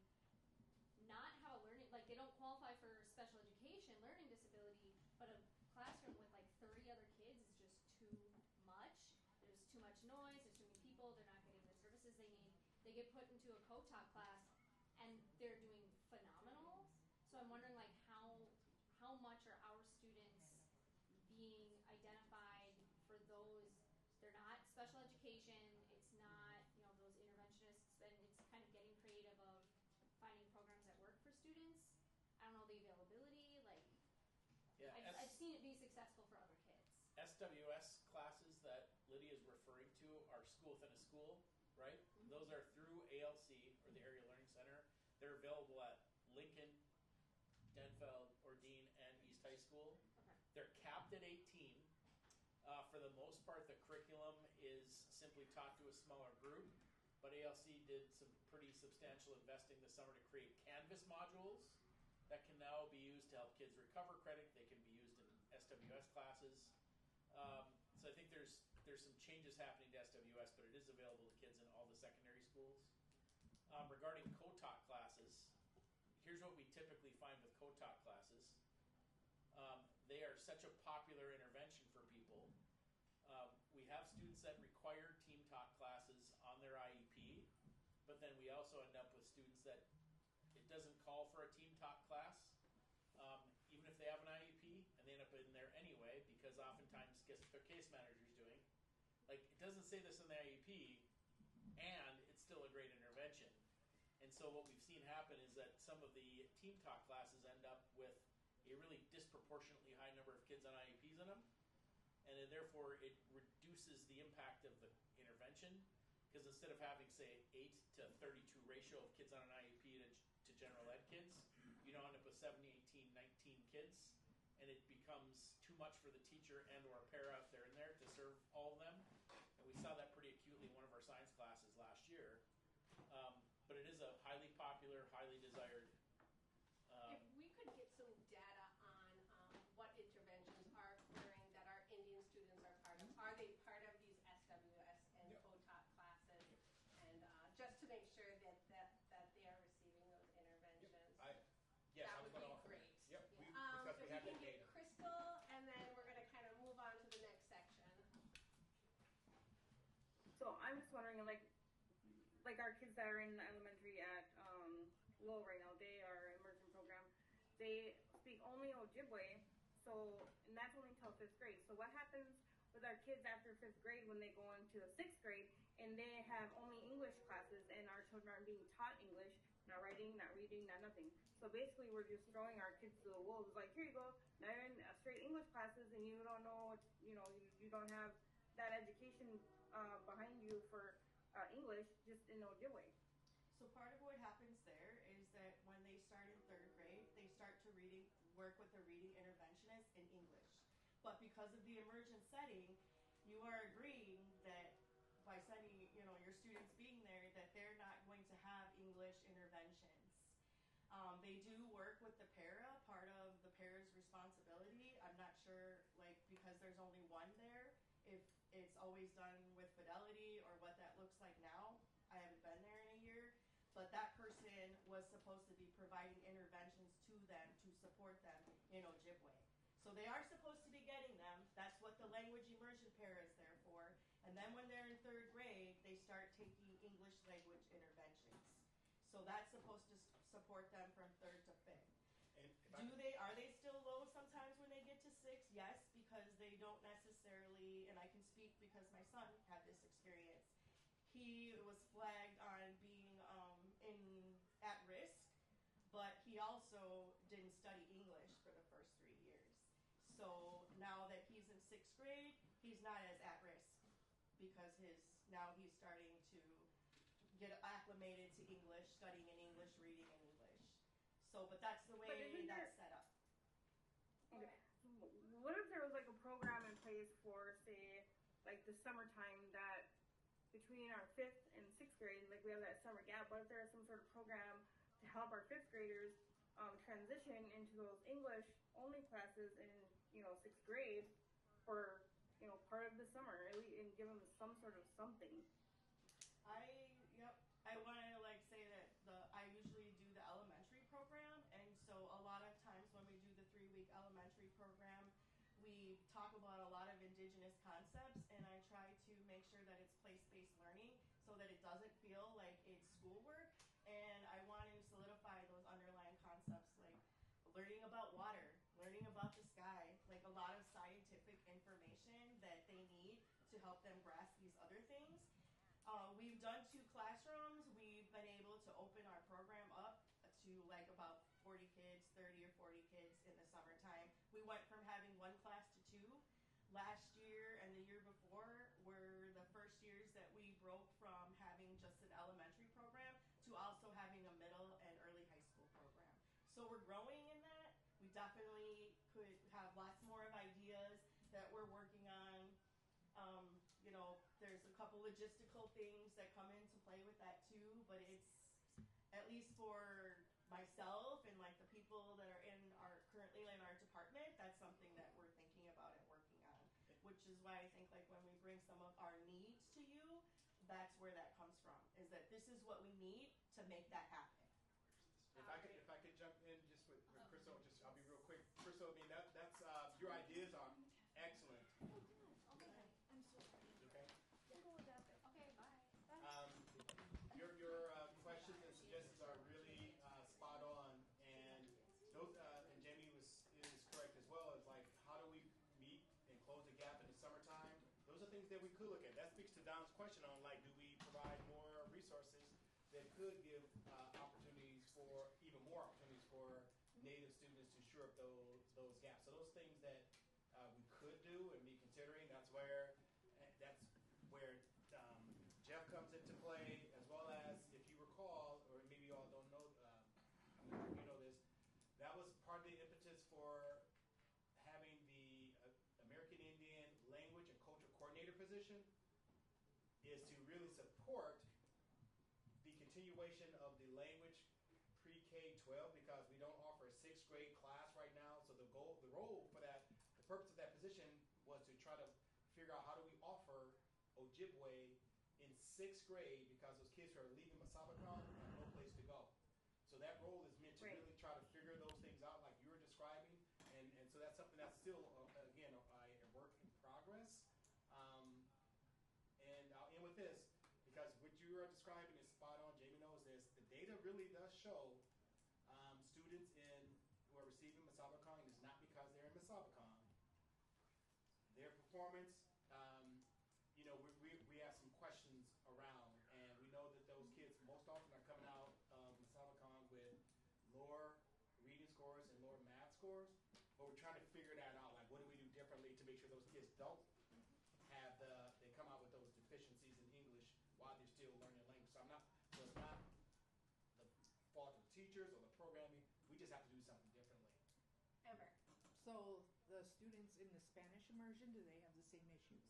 not have a learning, like they don't qualify for special education, learning disability, but a classroom with like 30 other kids is just too much. There's too much noise, there's too many people, they're not getting the services they need. They get put into a co-taught class and they're doing phenomenal. So I'm wondering like how much are our students being identified for those? They're not special education, it's not, those interventionists, and it's kind of getting creative of finding programs that work for students. I don't know the availability, like I've seen it be successful for other kids. SWS classes that Lydia is referring to are school within a school, right? Mm-hmm. Those are through ALC, or the Area Learning Center. They're available at Lincoln, Denfeld, Ordine, and East High School. Okay. They're capped at 18. For the most part, the curriculum is simply taught to a smaller group, but ALC did some pretty substantial investing this summer to create Canvas modules that can now be used to help kids recover credit. They can be used in SWS classes. So I think there's some changes happening to SWS, but it is available to kids in all the secondary schools. Regarding co-taught classes, here's what we typically find with co-taught classes. They are such a popular intervention for people. We have students that require team taught classes on their IEP, but then we also end up with students that it doesn't call for a team taught class, even if they have an IEP, and they end up in there anyway, because oftentimes guess what their case manager's doing. Like, it doesn't say this in the IEP, and it's still a great intervention. And so what we've seen happen is that some of the team taught classes end up with a really disproportionately high number of kids on IEPs in them, and then therefore it reduces the impact of the intervention, because instead of having, say, 8 to 32 ratio of kids on an IEP to general ed kids, you now end up with 7, 18, 19 kids, and it becomes too much for the teacher and or para if they're in there to serve all of them. And we saw that pretty acutely in one of our science classes last year. But it is a highly popular, highly desired. If we could get some data on what interventions are occurring that our Indian students are part of. Are they part of these SWS and co-taught classes? And just to make sure that they are receiving those interventions. Yes, that would be great. Yep, So because we if have we that can get data. Crystal, and then we're going to kind of move on to the next section. So I'm just wondering, like our kids that are in elementary at Lowell right now, they are immersion program. They speak only Ojibwe, and that's only till 5th grade. So what happens with our kids after 5th grade when they go into the 6th grade and they have only English classes and our children aren't being taught English, not writing, not reading, not nothing? So basically, we're just throwing our kids to the wolves. Like, here you go. Now you're in straight English classes, and you don't know, you don't have that education behind you for English, just in Ojibwe. So part of what happens there is that when they start in 3rd grade, they start to work with a reading interventionist in English. But because of the immersion setting, you are agreeing that by sending, your students being there, that they're not going to have English interventions. They do work with the para, part of the para's responsibility. I'm not sure, because there's only one there, if it's always done with fidelity or what that looks like now. I haven't been there in a year. But that person was supposed to be providing interventions to them to support them in Ojibwe. So they are supposed to be getting them. That's what the language immersion para is there for. And then when they're in 3rd grade, they start taking English language interventions. So that's supposed to support them from 3rd to 5th. Are they still low sometimes when they get to 6? Yes, because they don't necessarily, and I can speak because my son had this experience. He was flagged on being at risk, but he also didn't study English for the first 3 years. So now that he's in 6th grade, he's not as at risk because now he's starting to get acclimated to English, studying in English, reading in English. So, but that's the way that's set up. Okay. What if there was a program in place for, say, the summertime that between our 5th and 6th grade, we have that summer gap, what if there was some sort of program to help our 5th graders transition into those English only classes in 6th grade for part of the summer, and give them some sort of something? I want to say that I usually do the elementary program, and so a lot of times when we do the 3-week elementary program, we talk about a lot of indigenous concepts, and I try to make sure that it's place-based learning so that it doesn't feel like it's schoolwork. And I want to solidify those underlying concepts, like learning about water, learning about the sky, a lot of scientific information that they need to help them grasp these other things. We've done 2 classrooms. We've been able to open our program up to about 40 kids, 30 or 40 kids in the summertime. We went from having 1 class to 2. Last year and the year before were the first years that we broke from having just an elementary program to also having a middle and early high school program. So we're growing in that. We definitely could have lots more of ideas that we're working on. There's a couple logistical things that come into play with that too, but it's, at least for myself and the people that are currently in our department, that's something that we're thinking about and working on. Which is why I think when we bring some of our needs to you, that's where that comes from, is that this is what we need to make that happen. If I could jump in just with Crystal, I'll be real quick. Crystal, that's your ideas are excellent. Okay. I'm so sorry. Okay. We'll go with that. Okay, bye. Your questions and suggestions are really spot on, and those and Jamie is correct as well. As how do we meet and close the gap in the summertime? Those are things that we could look at. That speaks to Don's question on do we provide more resources that could give opportunities for even more opportunities for Native students to shore up those gaps. So those things that we could do and be considering. That's where Jeff comes into play, as well as, if you recall, or maybe you all don't know, you know this, that was part of the impetus for having the American Indian Language and Culture Coordinator position, is to really support the continuation of the language pre-K-12, because we don't offer a 6th grade class right now. So the role for that, the purpose of that position was to try to figure out how do we offer Ojibwe in 6th grade, because those kids who are leaving Massabacan have no place to go. So that role is meant to really try to figure those things out like you were describing, and so that's something that's still, again, a work in progress. And I'll end with this, because what you are describing is spot on. Jamie knows this. The data really does show students who are receiving Massabacan is not because they're in Massabacan. Their performance, we have some questions around, and we know that those kids most often are coming out of Massabacan with lower scores, but we're trying to figure that out. Like, what do we do differently to make sure those kids don't have they come out with those deficiencies in English while they're still learning language. So it's not the fault of the teachers or the programming. We just have to do something differently. Ever. So the students in the Spanish immersion, do they have the same issues?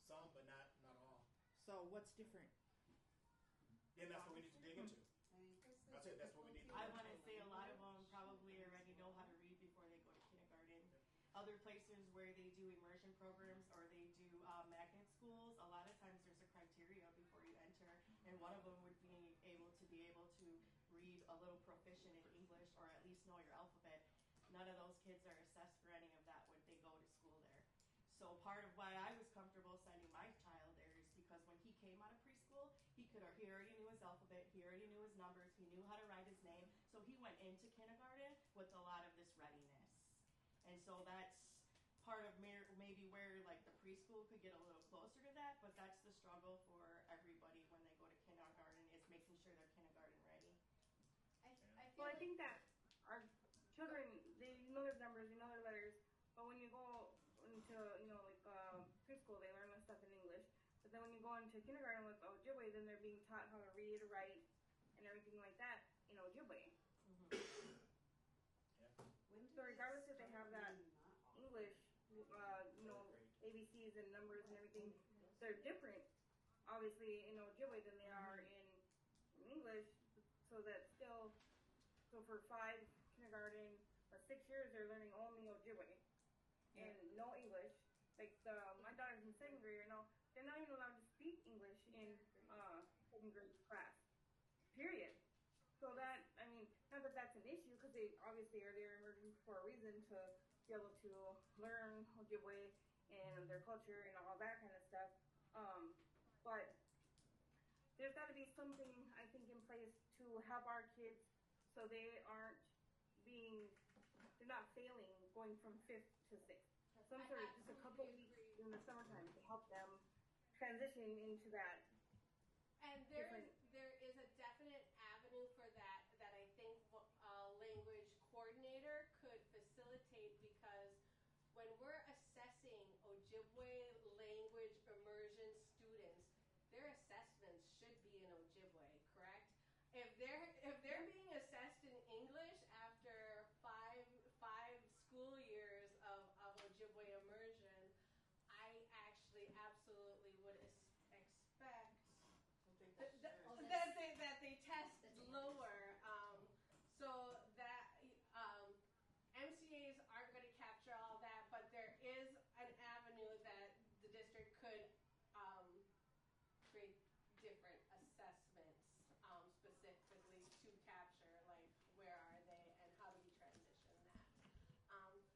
Some, but not all. So what's different? Then that's what we need to dig into. That's it. That's what we need to do. I want to say a lot of them probably already know how to read before they go to kindergarten. Other places where they do immersion programs or they do magnet schools, a lot of times there's a criteria before you enter, and one of them would be able to read a little proficient in English or at least know your alphabet. None of those kids are assessed for any of that when they go to school there. So part of why I was comfortable sending my child there is because when he came out of preschool, he already knew his alphabet, he already knew his numbers, he knew how to write his name, so he went into kindergarten with a lot of this readiness. And so that's part of maybe where like the preschool could get a little closer to that, but that's the struggle for everybody when they go to kindergarten is making sure they're kindergarten ready. I think that our children, they know their numbers, they know their letters, but when you go into, preschool, they learn that stuff in English. But then when you go into kindergarten with Ojibwe, then they're being taught how to read, write, and everything like that in Ojibwe. Mm-hmm. So regardless if they have that English, ABCs and numbers and everything, they're different, obviously, in Ojibwe than they are in English. So that still, for 5 kindergarten or 6 years, they're learning only Ojibwe and no English. Like my daughter's in 2nd grade now, they're not even allowed to speak English in 2nd grade class. Period. So that, not that that's an issue, because they obviously are there emerging for a reason to be able to learn Ojibwe and their culture and all that kind of stuff. But there's got to be something, I think, in place to help our kids so they're not failing going from 5th to 6th. Some sort of just a couple weeks in the summertime to help them transition into that. And there is a definite avenue for that I think a language coordinator could facilitate, because when we're assessing Ojibwe language immersion students, their assessments should be in Ojibwe, correct? If they're being assessed in English after five school years of Ojibwe immersion, I actually absolutely would expect that they test lower, so that MCAs aren't going to capture all that, but there is an avenue that the district could create different assessments specifically to capture, like where are they and how do we transition that.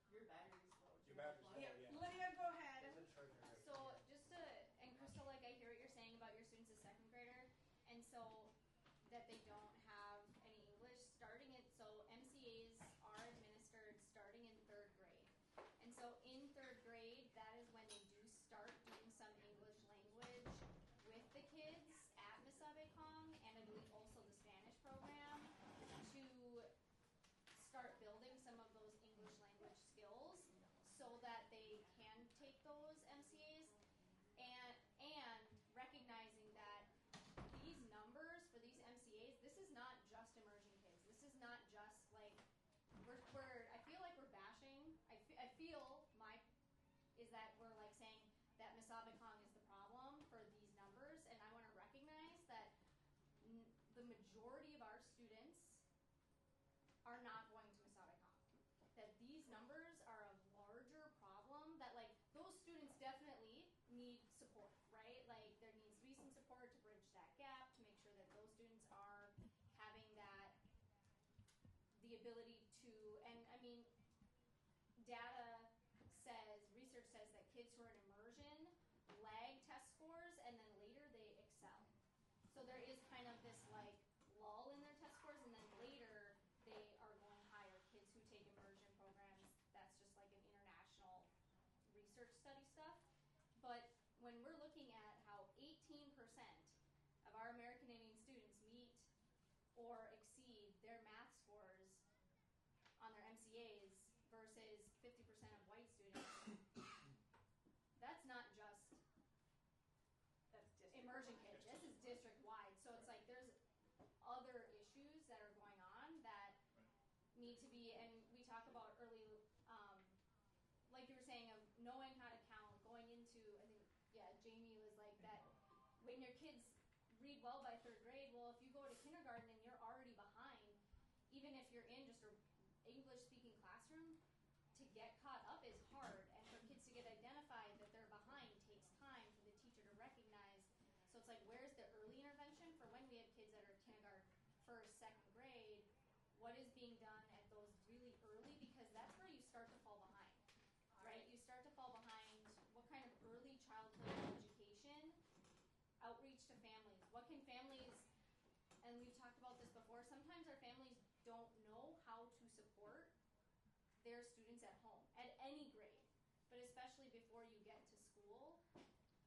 Your battery's low. Lydia, go ahead. So and Crystal, like I hear what you're saying about your students as 2nd grader, and so that they don't have any English starting it. So MCAs are administered starting in 3rd grade, and so in 3rd grade, that is when they do start doing some English language with the kids at Miss Abekong, and I believe also the Spanish program, to start building some of those English language skills so that they can take those MCAs, and recognizing that these numbers for these MCAs, this is not just immersion kids. This is not just like I feel like we're bashing. I feel is that we're like saying that Miss Abekong is the problem for these numbers, and I want to recognize that the majority of our students are not going to Miss Abekong. That these numbers are a larger problem, that like those students definitely need support, right? Like there needs to be some support to bridge that gap, to make sure that those students are having the ability to, and research says that kids who are in immersion lag test scores and then later they excel. So there is kind of this like lull in their test scores, and then later they are going higher. Kids who take immersion programs, that's just like an international research study stuff. But when we're looking at how 18% of our American Indian students meet or exceed their math scores on their MCAs when your kids read well by 3rd grade, well, if you go to kindergarten and you're already behind, even if you're in just a English-speaking classroom, to get caught up is hard, and for kids to get identified that they're behind takes time for the teacher to recognize. So it's like, where's the early intervention for when we have kids that are kindergarten, 1st, 2nd grade? What is being done at those really early? Because that's where you start to fall behind, right? You start to fall behind. What kind of early childhood education, outreach to families? What can families, and we've talked about this before, sometimes our families don't know how to support their students at home, at any grade, but especially before you get to school.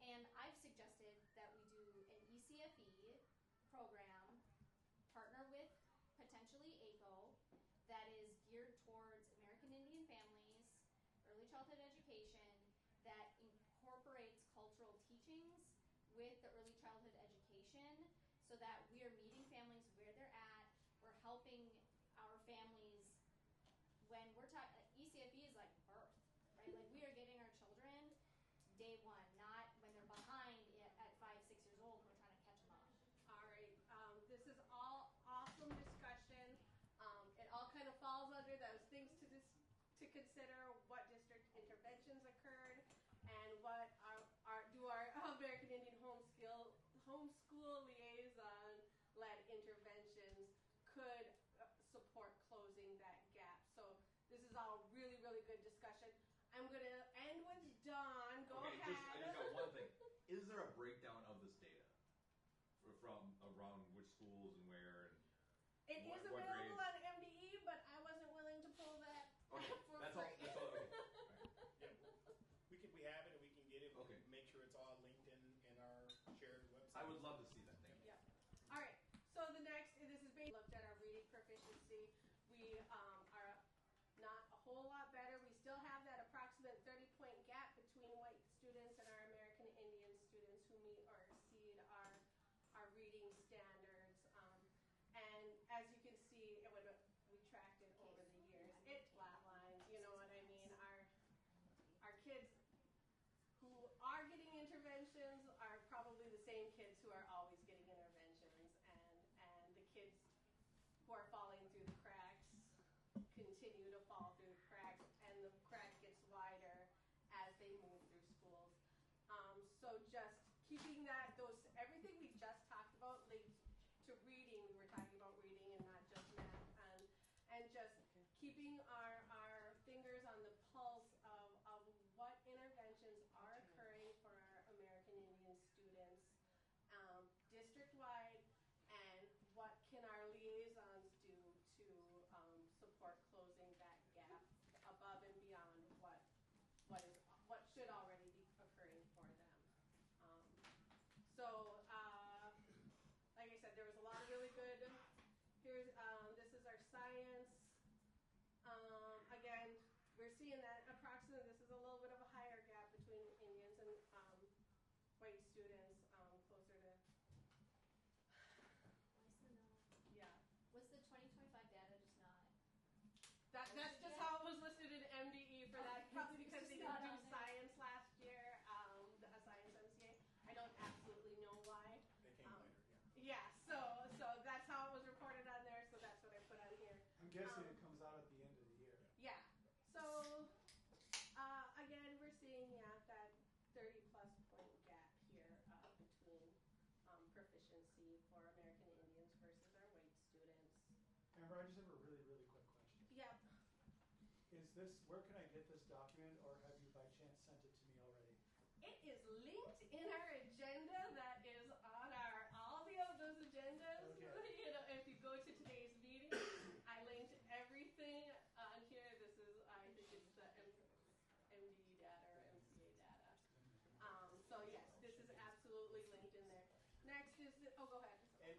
And I've suggested that we do an ECFE program, partner with potentially ACO, that is geared towards American Indian families, early childhood education, that incorporates cultural teachings with the early childhood education, so that we are meeting families where they're at. We're helping our families when we're talking. ECFE is like birth, right? Like, we are getting our children day one, not when they're behind at 5, 6 years old. We're trying to catch them up. All right. This is all awesome discussion. It all kind of falls under those things to consider. What district interventions occurred, and what do our American Indian homeschool liaison led interventions could support closing that gap. So this is all really, really good discussion. I'm going to end with Dawn. Go ahead. I just got one thing. Is there a breakdown of this data from around which schools and where? And it is available on MDE, but I wasn't willing to pull that okay. for That's free. all. That's all. Okay. Yeah, we have it and we can get it. Okay. Make sure it's all linked in our shared website. I would love to see that. Thank you. Yeah. All right. So the next, this is basically looked at our reading proficiency. We are not a whole lot better. We still have that approximate 30-point gap between white students and our American Indian students who meet or exceed our reading standards. And as you can see, we tracked it over the years. It flatlines. You know what I mean? Our kids who are getting interventions are probably the same kids who are always getting interventions, and the kids who are falling through the cracks continue to fall through the cracks, and the crack gets wider as they move through schools. So just keeping everything we just talked about linked to reading. We were talking about reading and not just math, and just keeping our fingers on the pulse of what interventions are occurring for our American Indian students district-wide, and what can our liaisons do to support closing that gap above and beyond what should already be occurring for them. Like I said, there was a lot of really good. This is our science. Again, we're seeing that approximately. This is a little bit of a higher gap between Indians and white students, closer to. Yeah. Was the 2025 data just not? That's just how it was listed in MDE for that. Probably because they didn't do science last year, the science MCA. I don't absolutely know why. They came later, yeah. Yeah, so that's how it was reported on there, so that's what I put on here. I'm guessing it comes out at the end of the year. Yeah. So, again, we're seeing, that 30-plus point gap here between proficiency for American Indians versus our white students. Amber, I just have a really, really quick question. Yep. Where can I get this document, or have you by chance sent it to me already? It is linked in our agenda that is on all of those agendas. Okay. You know, if you go to today's meeting, I linked everything on here. I think it's the MD data or MCA data. So yes, this is absolutely linked in there. Next is go ahead. And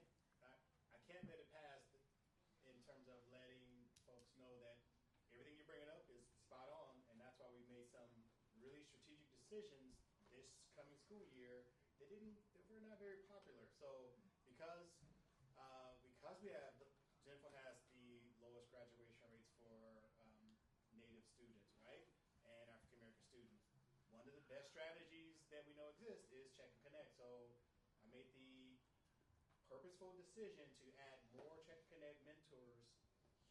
I can't let it pass in terms of letting folks know that everything you're bringing up is spot on, and that's why we made some really strategic decisions this coming school year that were not very popular. So because we have Zenfo has the lowest graduation rates for Native students, right, and African American students. One of the best strategies that we know exists is check and connect. So I made purposeful decision to add more Check and Connect mentors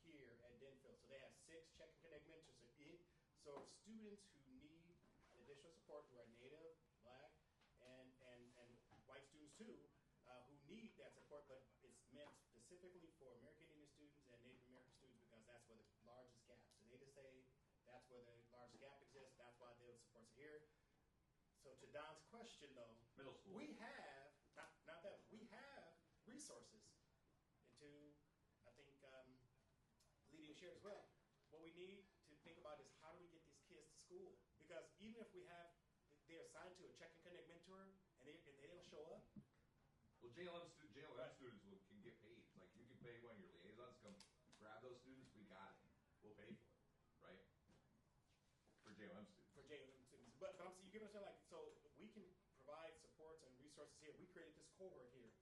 here at Denville. So they have 6 Check and Connect mentors. So students who need additional support, who are Native, Black, and white students too, who need that support, but it's meant specifically for American Indian students and Native American students because that's where the largest gap. So they just say that's where the largest gap exists. That's why they support it here. So to Don's question though, middle school, we have not that we have resources into I think Lydia shared as well. What we need to think about is how do we get these kids to school? Because even if they're assigned to a Check and Connect mentor and they don't show up. Well, JLM students can get paid. Like you can pay one of your liaisons come grab those students. We got it. We'll pay for it, right? For JLM students. For JLM students, but you give us like so we can provide supports and resources here. We created this cohort here,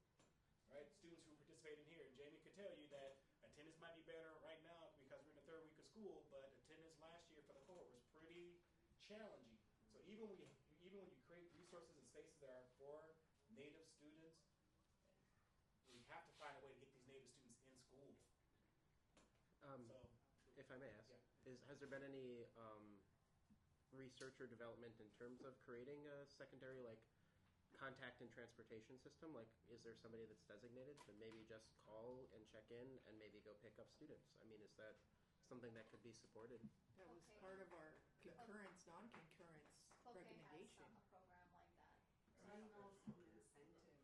right? Students who participate in here. And Jamie could tell you that attendance might be better right now because we're in the 3rd week of school, but attendance last year for the cohort was pretty challenging. So even when you create resources and spaces that are for Native students, we have to find a way to get these Native students in school. If I may ask, has there been any research or development in terms of creating a secondary contact and transportation system? Like, is there somebody that's designated to maybe just call and check in and maybe go pick up students? I mean, is that something that could be supported? That was part of our concurrence, non-concurrence recommendation. Has a program like that. So I know some incentive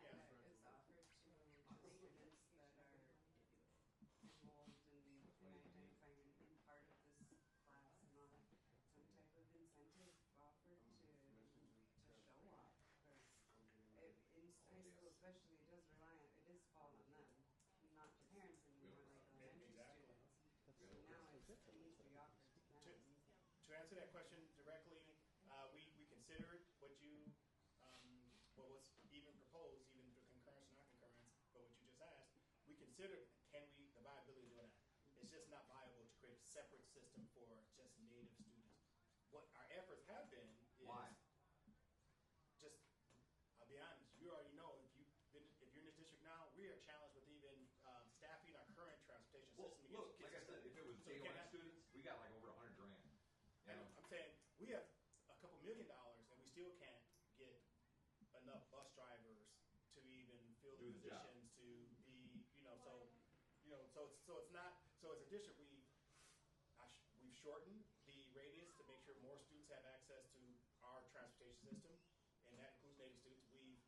that is offered to students that are involved in identifying in part of this class and all that. Some type of incentive offered to show up. Because in high school especially, it does fall on them, not the parents anymore, like elementary students. So now it needs to be offered to them. To answer that question directly, we considered what was even proposed, even through concurrence or non-concurrence, but what you just asked, we considered the viability of doing that. It's just not viable to create a separate system for just Native students. What our efforts have been is I'll be honest, you already know if you're in this district now, we are challenged with even staffing our current transportation system. Look, like I said, if it was JLM students, we got like over $100 grand. I know. I'm saying we have a couple $1 million and we still can't get enough bus drivers to even fill the positions to be, so it's not. So as a district, we've shortened the radius to make sure more students have access to our transportation system, and that includes Native students.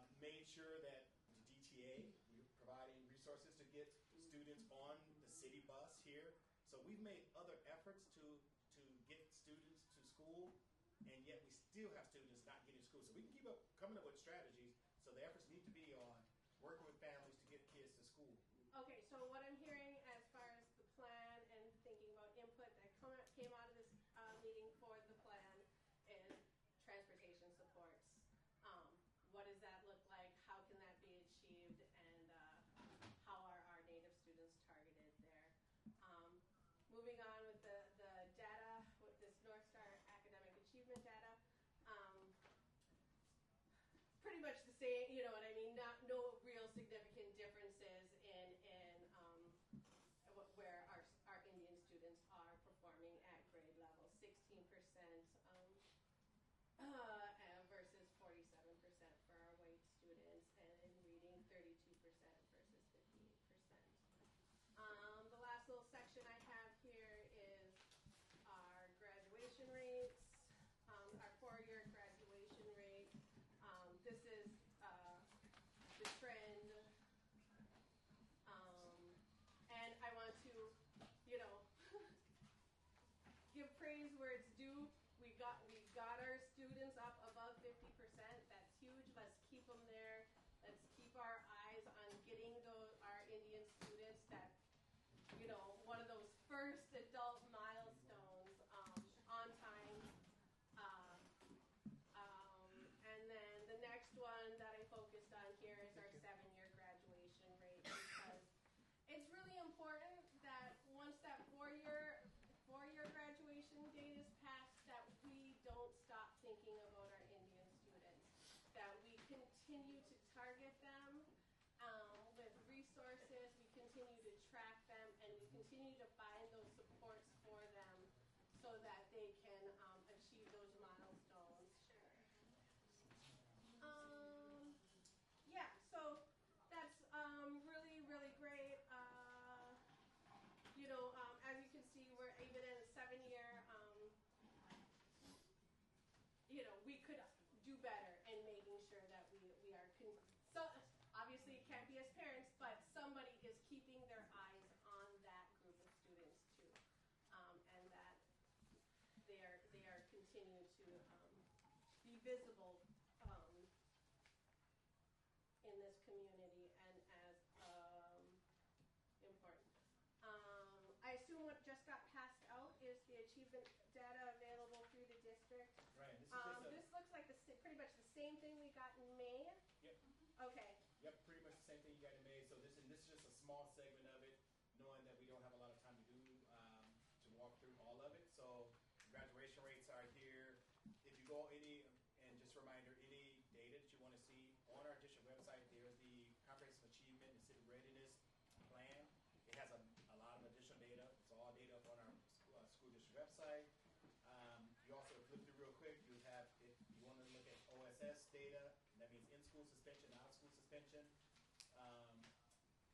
We've made sure that the DTA, we're providing resources to get students on the city bus here. So we've made other efforts to get students to school, and yet we still have students not getting to school. So we can keep coming up with strategies. So the efforts need to be on working with families to get kids to school. Okay, so what I'm hearing as far as the plan and thinking about input that came out of this meeting for the plan is transportation supports. What does that look like? How can that be achieved? And how are our Native students targeted there? Moving on with the data, with this North Star academic achievement data, pretty much the same, you know what I mean? No real significant differences in where our Indian students are performing at grade level. 16% versus 47% for our white students, and in reading 32% versus 58%. The last little section I have here is our graduation rates, our 4-year graduation rate. This is the trend, and I want to, give praise where it's due. We got our students up above 50%. That's huge. Let's keep them there. Let's keep our eyes on getting our Indian students that, one of those first adult milestones on time. And then the next one that I focused on here is our 7-year graduation rate, because it's really important that once that 4-year graduation date is passed, that we don't stop thinking about our Indian students, that we continue to target them, we could do better in making sure that we are, so obviously it can't be as parents, but somebody is keeping their eyes on that group of students too. And that they are continue to be visible in this community and as important. I assume what just got passed out is the achievement data available through the district. Right. This looks like pretty much the same thing we got in May. Yep. Okay. Yep, pretty much the same thing you got in May. So this is just a small segment of it, knowing that we don't have a lot of time to do to walk through all of it. So graduation rates are here. If you go and just a reminder, any data that you want to see on our district website, there's the comprehensive achievement and civic readiness plan. It has a lot of additional data. It's all data up on our school district website. You also flip through real quick. You have, if you want to look at OSS data, that means in-school suspension, out-of-school suspension.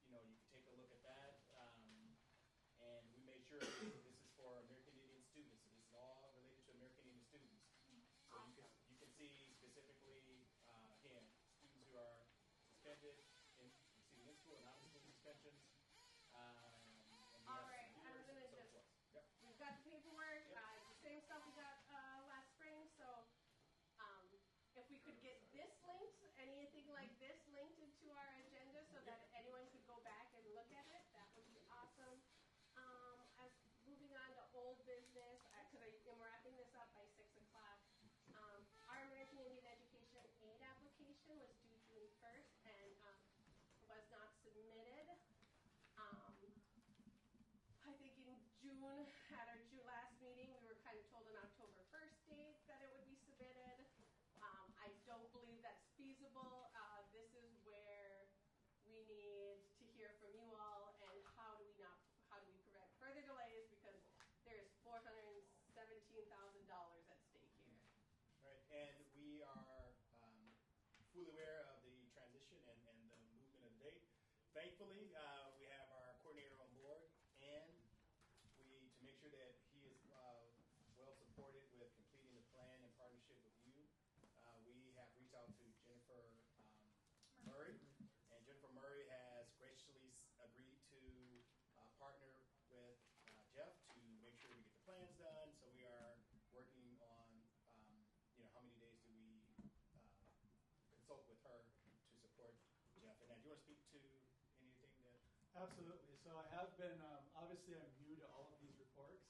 You can take a look at that. And we made sure this is for American Indian students. So this is all related to American Indian students. So you can see specifically, again, students who are suspended, receiving in-school and out-of-school suspensions. All right, I'm going to just, we've got the paperwork, the same stuff we got last spring, so if we could get this linked, anything like this linked into our agenda so that anyone could go back and look at it, that would be awesome. As moving on to old business, because I'm wrapping this up by 6 o'clock, our American Indian Education Aid application was due June 1st and was not submitted. I think in June, at our last meeting, we were kind of told an October 1st date that it would be submitted. I don't believe that's feasible. This is where we need to hear from you all and how do we prevent further delays because there's $417,000 at stake here. Right, and we are fully aware of the transition and the movement of the date. Thankfully, we have our coordinator on board, and to make sure that he is well supported with completing the plan in partnership with you, we have reached out to Jennifer Murray, and Jennifer Murray has graciously agreed to partner with Jeff to make sure we get the plans done. So we are working on, how many days do we consult with her to support Jeff. And do you want to speak to anything that? Absolutely. So I have been, obviously I'm new to all of these reports.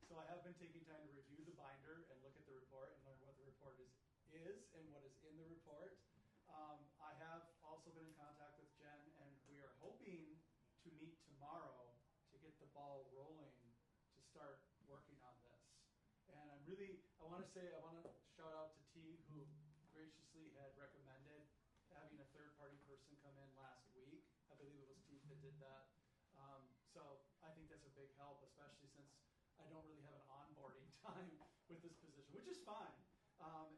So I have been taking time to review the binder and look at the report and learn what the report is and what is in the report. I have also been in contact with Jen, and we are hoping to meet tomorrow to get the ball rolling to start working on this. And I want to shout out to T, who graciously had recommended having a third-party person come in last week. I believe it was T that did that. So I think that's a big help, especially since I don't really have an onboarding time with this position, which is fine.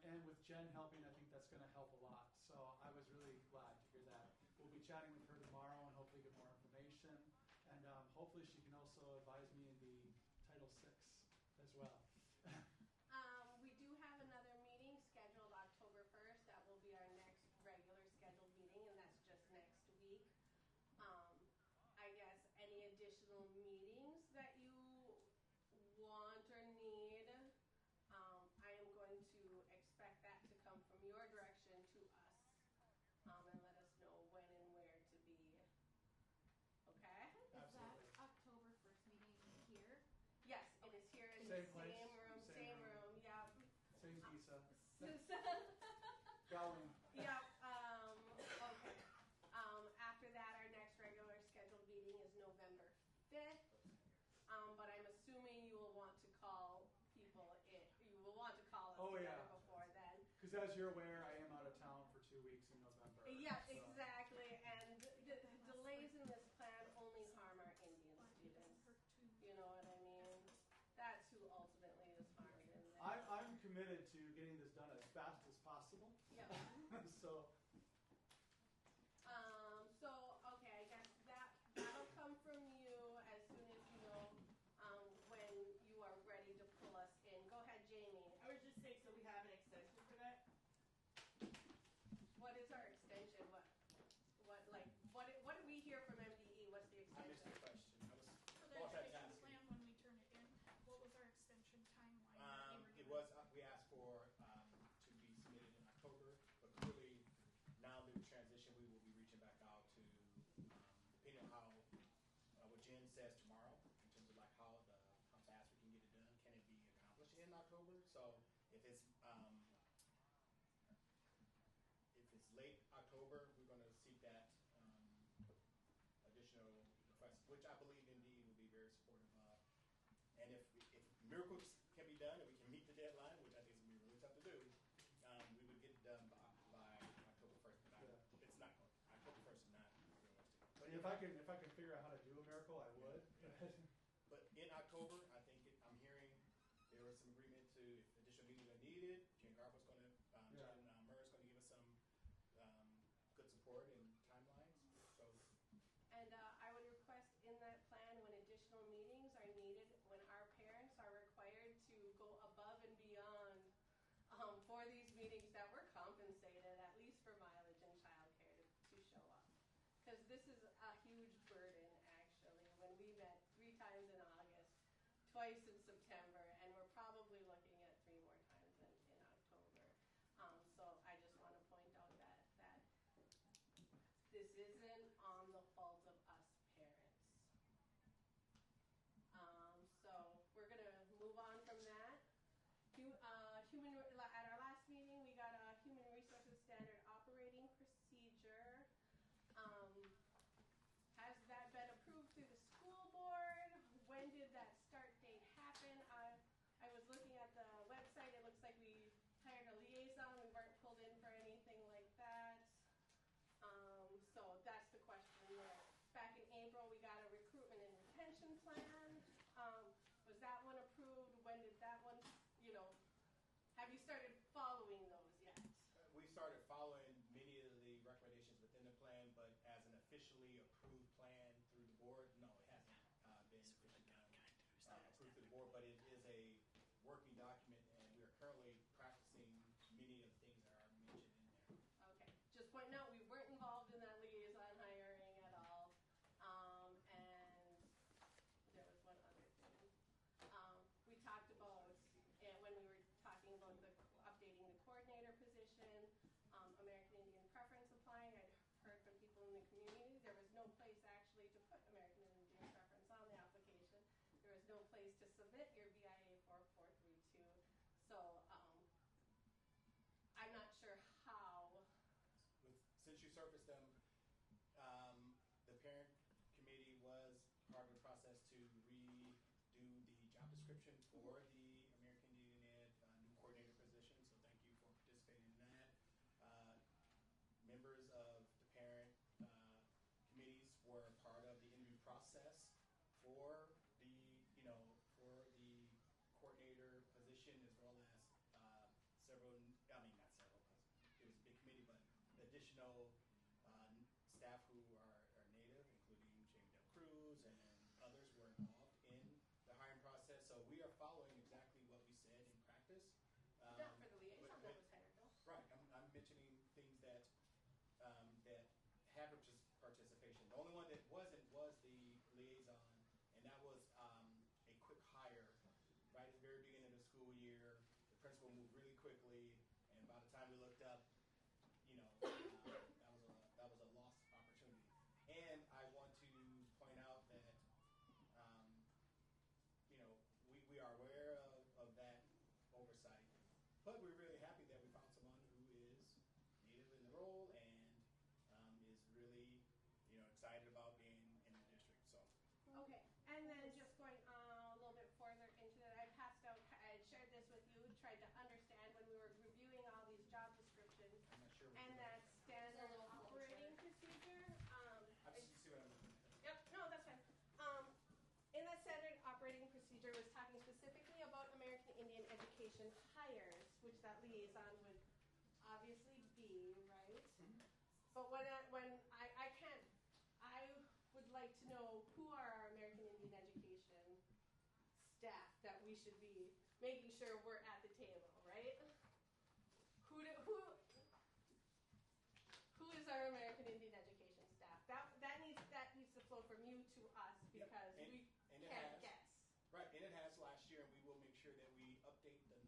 And with Jen helping, I think that's going to help a lot. So I was really glad to hear that. We'll be chatting with her tomorrow and hopefully get more information. And hopefully she can also advise me in the Title VI as well. We do have another meeting scheduled October 1st. That will be our next regular scheduled meeting, and that's just next week. I guess any additional meetings that you want or need, I am going to expect that to come from your direction to us, and let us know when and where to be. Okay? Is that October 1st meeting here? Yes, it is here in Same the place, same room, yeah. Same visa. Going. Yep, okay. After that, our next regular scheduled meeting is November 5th. But I'm assuming you will want to call people you will want to call us before then. Because as you're aware, I am out of town for 2 weeks in November. Yeah, exactly. And the delays in this plan only harm our Indian students. You know what I mean? That's who ultimately is harmed in this. I'm committed to getting this done as fast as possible. Yeah. Okay, I guess that'll come from you as soon as you know when you are ready to pull us in. Go ahead, Jamie. I was just saying, so we have an extension late October, we're going to seek that additional request, which I believe indeed will be very supportive of. And if miracles can be done and we can meet the deadline, which I think is going to be really tough to do, we would get it done by October 1st. But it's not going. October 1st is not realistic. But if I can figure out how to do a miracle, I would. But in October, I think I'm hearing there was some agreement to if additional meetings are needed. Jen Garbo's going to, Jen Murray's going to give us some good support and timelines. So. And I would request in that plan when additional meetings are needed, when our parents are required to go above and beyond for these meetings that we're compensated, at least for mileage and childcare, to show up. Because this is a huge burden, actually. When we met 3 times in August, twice in September, and we're probably looking at 3 more times in October. So I just want to point out that this isn't on the fault of us parents. So we're going to move on from that. At our last meeting, we got a Human Resources Standard Operating Procedure. Has that been approved through the school board? When did that start date happen? I was looking at the website. It looks like we hired a liaison. We weren't pulled in for anything like that. So that's the question there. Back in April, we got a recruitment and retention plan. Was that one approved? When did that one, have you started following those yet? We started following many of the recommendations within the plan, but as an officially approved plan through the board, no, it hasn't been approved through the board, but it is a working document, and we are currently practicing many of the things that are mentioned in there. Okay, just pointing out, we weren't involved in that liaison hiring at all. And there was one other thing. We talked about, when we were talking about updating the coordinator position, American Indian preference applying. I'd heard from people in the community. There was no place actually to put American Indian preference on the application. There was no place to submit your BIA 4432. So I'm not sure how. Since you surfaced them, the parent committee was part of the process to redo the job description for the American Indian Ed new coordinator position. So thank you for participating in that. Members of the parent committees were part of the interview process for the coordinator position, as well as several, not several, it was a big committee, but additional staff who are native, including Jamie Del Cruz and others, were involved in the hiring process. So we are following exactly what we said in practice. Not for the liaison that was hired, though. Right. I'm mentioning things that have participation. The only one that wasn't was the liaison, and that was a quick hire right at the very beginning of the school year. The principal moved really quickly, and by the time we looked up, that was a lost opportunity. And I want to point out that we are aware of that oversight, but we're really happy that we found someone who is native in the role and is really excited about being in the district. So okay, and then just going a little bit further into that, I shared this with you, tried to understand when we were reviewing all these job descriptions. I'm not sure. And that standard operating procedure. I see what I'm looking at. Yep, no, that's fine. In that standard operating procedure, was talking specifically about American Indian education hires, which that liaison would obviously be, right? Mm-hmm. But when I can't, I would like to know who are our American Indian education staff that we should be making sure we're at the table, right? Who is our American Indian education staff? That needs to flow from you to us, because we can't guess. Right, and it has last year, and we will make sure that we update the form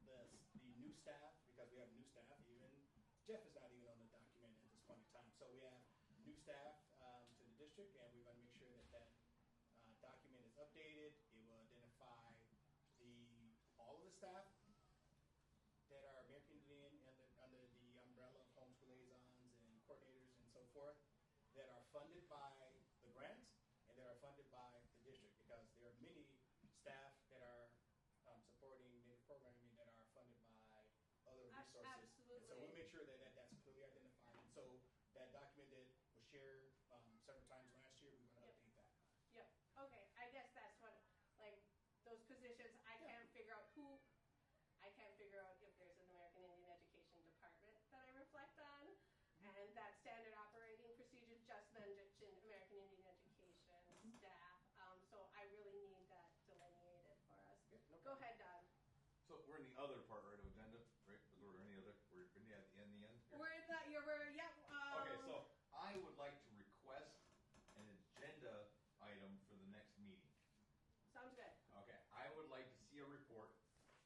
with the new staff, because we have new staff. Even Jeff is not even on the document at this point in time. So we have new staff to the district, and we're going to make sure that document is updated. It will identify all of the staff that are American Indian under the forth that are funded by the grants and that are funded by the district, because there are many staff that are supporting native programming that are funded by other resources. Absolutely. And so we'll make sure that that's clearly identified. And so that document that was shared several times last year, we're going to update that. Yep. Okay. I guess that's what, like, those positions, I can't figure out if there's an American Indian Education Department that I reflect on. And that standard operating procedure just mentioned American Indian Education staff. So I really need that delineated for us. Go ahead, Don. So we're in the other part, right, of agenda, right? Is there any other? We're in the end here? We're in the, Okay, so I would like to request an agenda item for the next meeting. Sounds good. Okay, I would like to see a report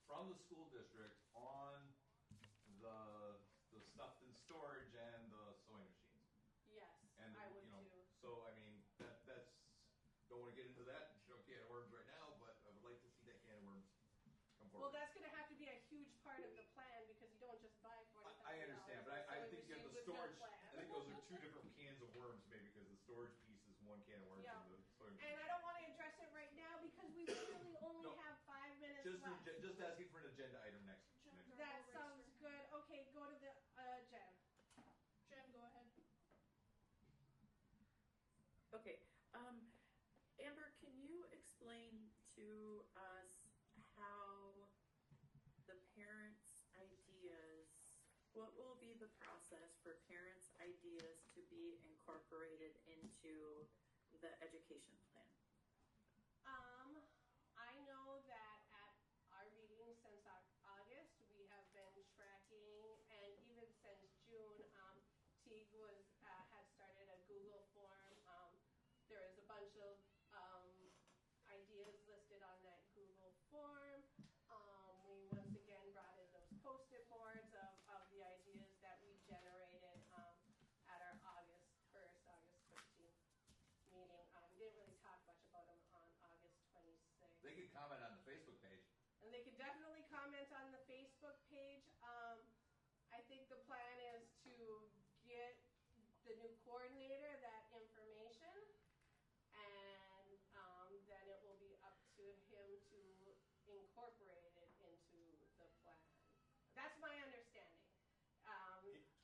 from the school district on the stuff in storage and the sewing machines. Yes, And I would too. too. So I mean that's don't want to get into that can of worms right now, but I would like to see that can of worms come forward. Well, that's going to have to be a huge part of the plan because you don't just buy $40,000. I understand, but I think you have the storage. No I think those are two different cans of worms, maybe, because the storage piece is one can of worms Yeah. and the sewing And I don't want to address it right now because we literally only No. have 5 minutes just left. just asking for an agenda item next. That sounds good. Okay, go to the Jen. Jen, go ahead. Okay. Amber, can you explain to us how the parents' ideas, what will be the process for parents' ideas to be incorporated into the education plan? I know that at our meeting since August, we have been tracking, and even since June, Teague had started a Google form. There is a bunch of ideas listed on that Google form. We once again brought in those post-it boards of the ideas that we generated at our August 1st, August 15th meeting. We didn't really talk much about them on August 26th. They can comment on the Facebook page. And they can definitely comment on the Facebook page. I think the plan is to get the new coordinator that information, and then it will be up to him to incorporate it into the plan. That's my understanding.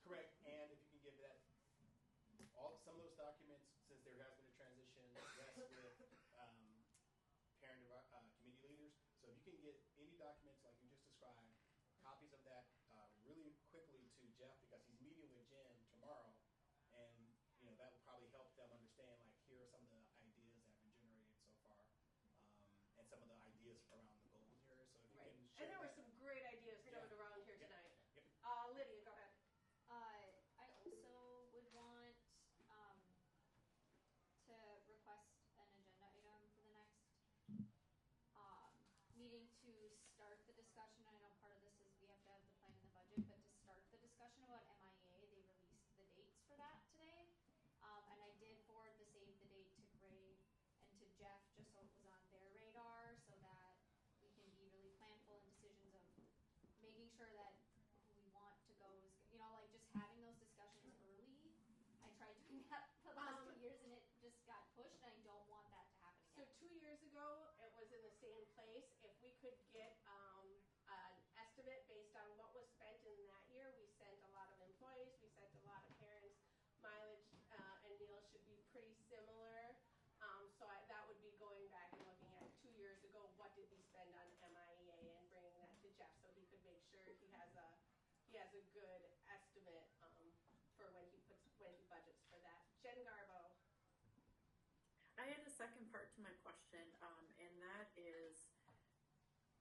Correct. And if you can give that, some of those documents, since there has been a transition, rests with parent committee leaders. So if you can get any documents like you just described, copies of that really quickly to Jeff, because he's meeting with Jen tomorrow, and that will probably help them understand, like, here are some of the ideas that have been generated so far, and some of the ideas around the goals here. So if you can share And there were that. some great ideas coming around here tonight. Yep. Lydia, go ahead. I also would want to request an agenda item for the next meeting to start the discussion. I know part of this is we have to have the plan and the budget, but to start the discussion about MIA, they released the dates for that today. And I did forward the save the date to Gray and to Jeff just so it was on their radar, so that we can be really planful in decisions of making sure that who we want to go is, like just having those discussions early. I tried doing that for the last 2 years and it just got pushed, and I don't want that to happen So again. 2 years ago, it was in the same place. If we could get an estimate based on what was spent in that year, we sent a lot of employees, we sent a lot of parents. Mileage and meals should be pretty similar. So that would be going back and looking at 2 years ago, what did we spend on MIEA, and bringing that to Jeff so he could make sure he has a good estimate for when he budgets for that. Jen Garbo. I had a second part to my question, and that is,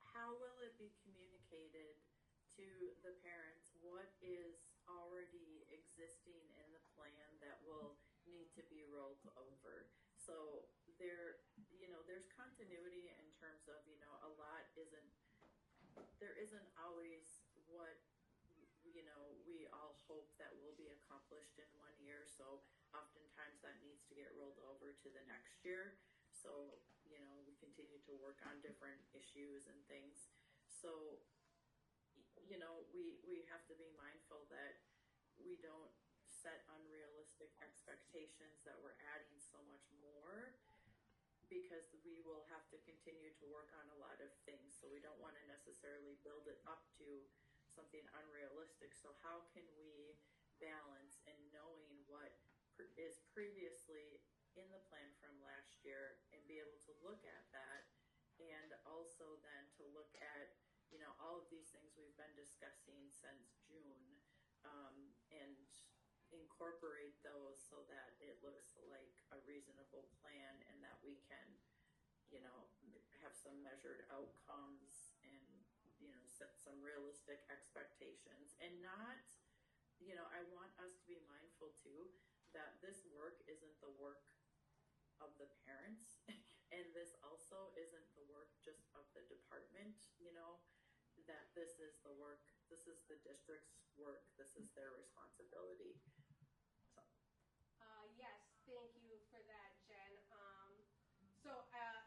how will it be communicated to the parents what is already existing in the plan that will need to be rolled over? So there's continuity in terms of, there isn't always what, we all hope that will be accomplished in 1 year. So oftentimes that needs to get rolled over to the next year. So, we continue to work on different issues and things. So, we have to be mindful that we don't set unrealistic expectations that we're adding so much more, because we will have to continue to work on a lot of things. So we don't want to necessarily build it up to something unrealistic. So how can we balance in knowing what is previously in the plan from last year and be able to look at that, and also then to look at, you know, all of these things we've been discussing since June, and incorporate those so that it looks like a reasonable plan and that we can, you know, have some measured outcomes and, you know, set some realistic expectations. And not, you know, I want us to be mindful too that this work isn't the work of the parents and this also isn't the work just of the department, you know, that this is the work, this is the district's work, this is their responsibility. So. Yes, thank you for that, Jen.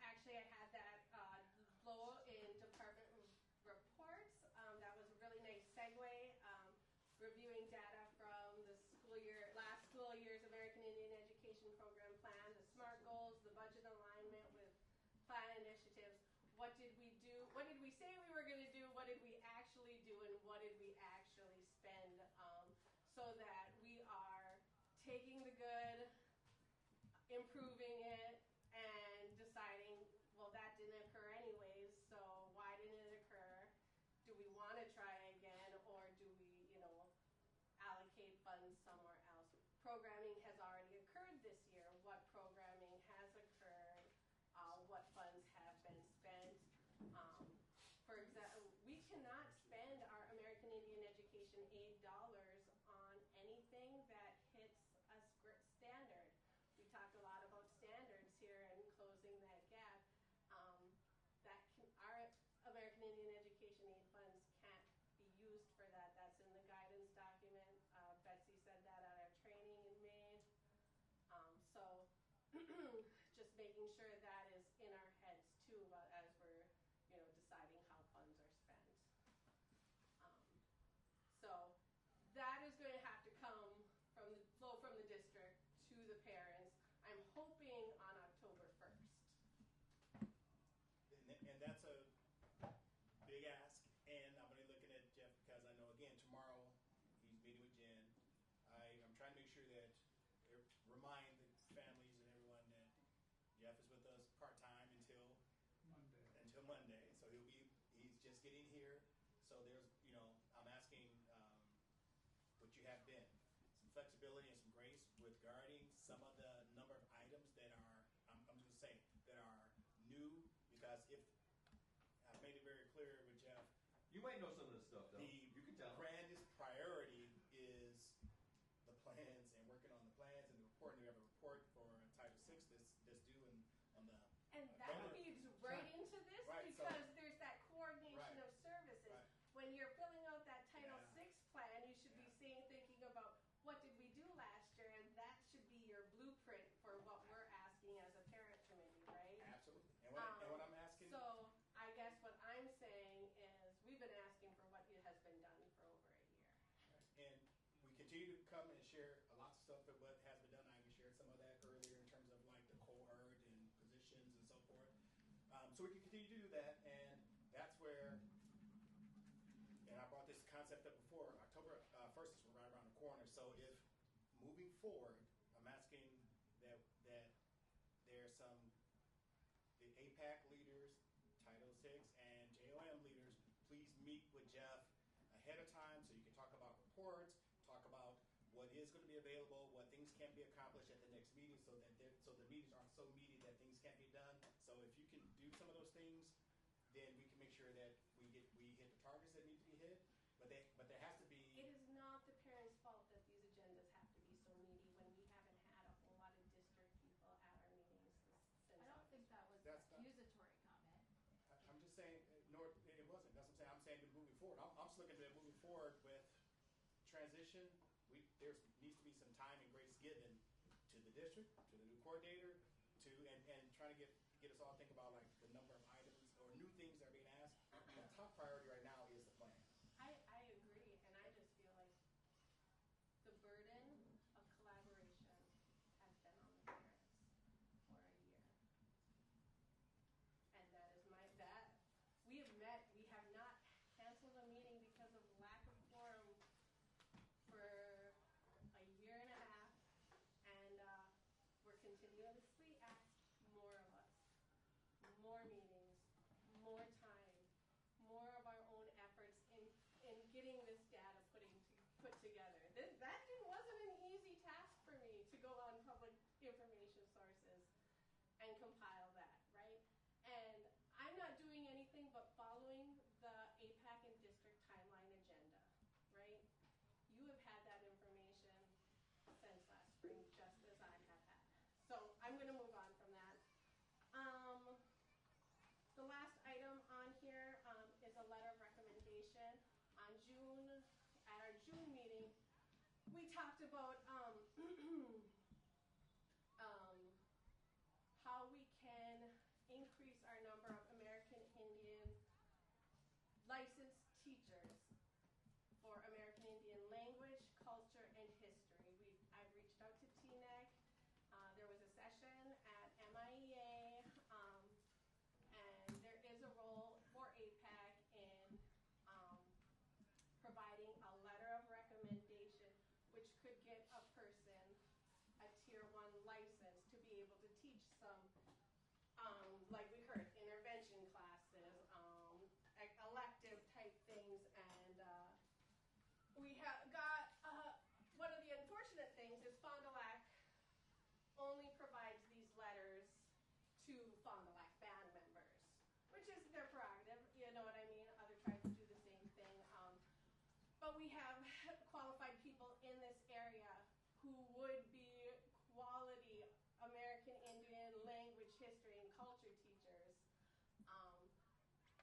Actually, I had that flow in department reports. That was a really nice segue. Reviewing data from the last school year's American Indian Education Program Plan, the SMART goals, the budget alignment with plan initiatives. What did we do? What did we say we were going to do? What did we actually do? And what did we actually spend? So that we are taking the good, improving it, and deciding, well, that didn't occur anyways, so why didn't it occur? Do we want to try again, or do we, you know, allocate funds somewhere else? Programming has already occurred this year. What programming has occurred? What funds have been spent? For example, we cannot spend our American Indian Education aid dollars on anything that hits a standard. We talked a lot about standards here and closing that gap. Our American Indian Education aid funds can't be used for that. That's in the guidance document. Betsy said that at our training in May. So just making sure that is in our heads too, as we're, you know, deciding how funds are spent. So that is going to have to come from the flow from the district to the parents. I'm hoping on October 1st. And that's a big ask. And I'm going to be looking at Jeff because I know, again, tomorrow he's meeting with Jen. I'm trying to make sure that remind the families and everyone that Jeff is with us part-time until Monday. So he's just getting here. So there's, you know, I'm asking what you have been. Some flexibility and some grace with guarding some of the number of items that are, I'm going to say, that are new, because if, I've made it very clear with Jeff. You might know some of this stuff, though. You can tell. The grandest priority is the plans and working on the plans and the report. And we have a report for Title VI that's due on the. And that feeds right into this, because there's that coordination of services. When you're filling out that Title VI plan, you should be thinking about what did we do last year, and that should be your blueprint for what we're asking as a parent committee, right? Absolutely. And what I'm asking. So I guess what I'm saying is we've been asking for what has been done for over a year. And we continue to come and share a lot of stuff that what has been done. I even shared some of that earlier in terms of like the cohort and positions and so forth. So we can continue to do that, and that's where. And I brought this concept up before. October 1st is right around the corner. So if moving forward, I'm asking that there's some the AIPAC leaders, Title VI, and JOM leaders, please meet with Jeff ahead of time so you can talk about reports, talk about what is going to be available, what things can't be accomplished at the next meeting, so the meetings aren't so meaty that things can't be done. So if you can do some of those things, then we can make sure that we hit the targets that need to be hit. But there has to be. It is not the parents' fault that these agendas have to be so meaty when we haven't had a whole lot of district people at our meetings since I don't think that was That's an accusatory comment. I'm just saying, no, it wasn't. That's what I'm saying. I'm saying moving forward. I'm just looking at moving forward with transition. There needs to be some time and grace given to the district, to the new coordinator, and trying to get us all to think about like the number of items or new things that are being asked. The top priority right now is the plan. I agree, and I just feel like the burden information sources and compile that, right? And I'm not doing anything but following the AIPAC and district timeline agenda, right? You have had that information since last spring, just as I have had. So I'm going to move on from that. The last item on here is a letter of recommendation. At our June meeting, we talked about how we can increase our number of American Indian licensed teachers for American Indian language, culture, and history. I've reached out to TNEC. There was a session at MIEA, and there is a role for AIPAC in providing a letter of recommendation, which could get a person a Tier 1 license to be able to teach some, like we heard, intervention classes, elective type things, and we have got, one of the unfortunate things is Fond du Lac only provides these letters to Fond du Lac band members, which is their prerogative, you know what I mean? Other tribes do the same thing. But we have qualified people in this area who would be quality American Indian language, history, and culture teachers.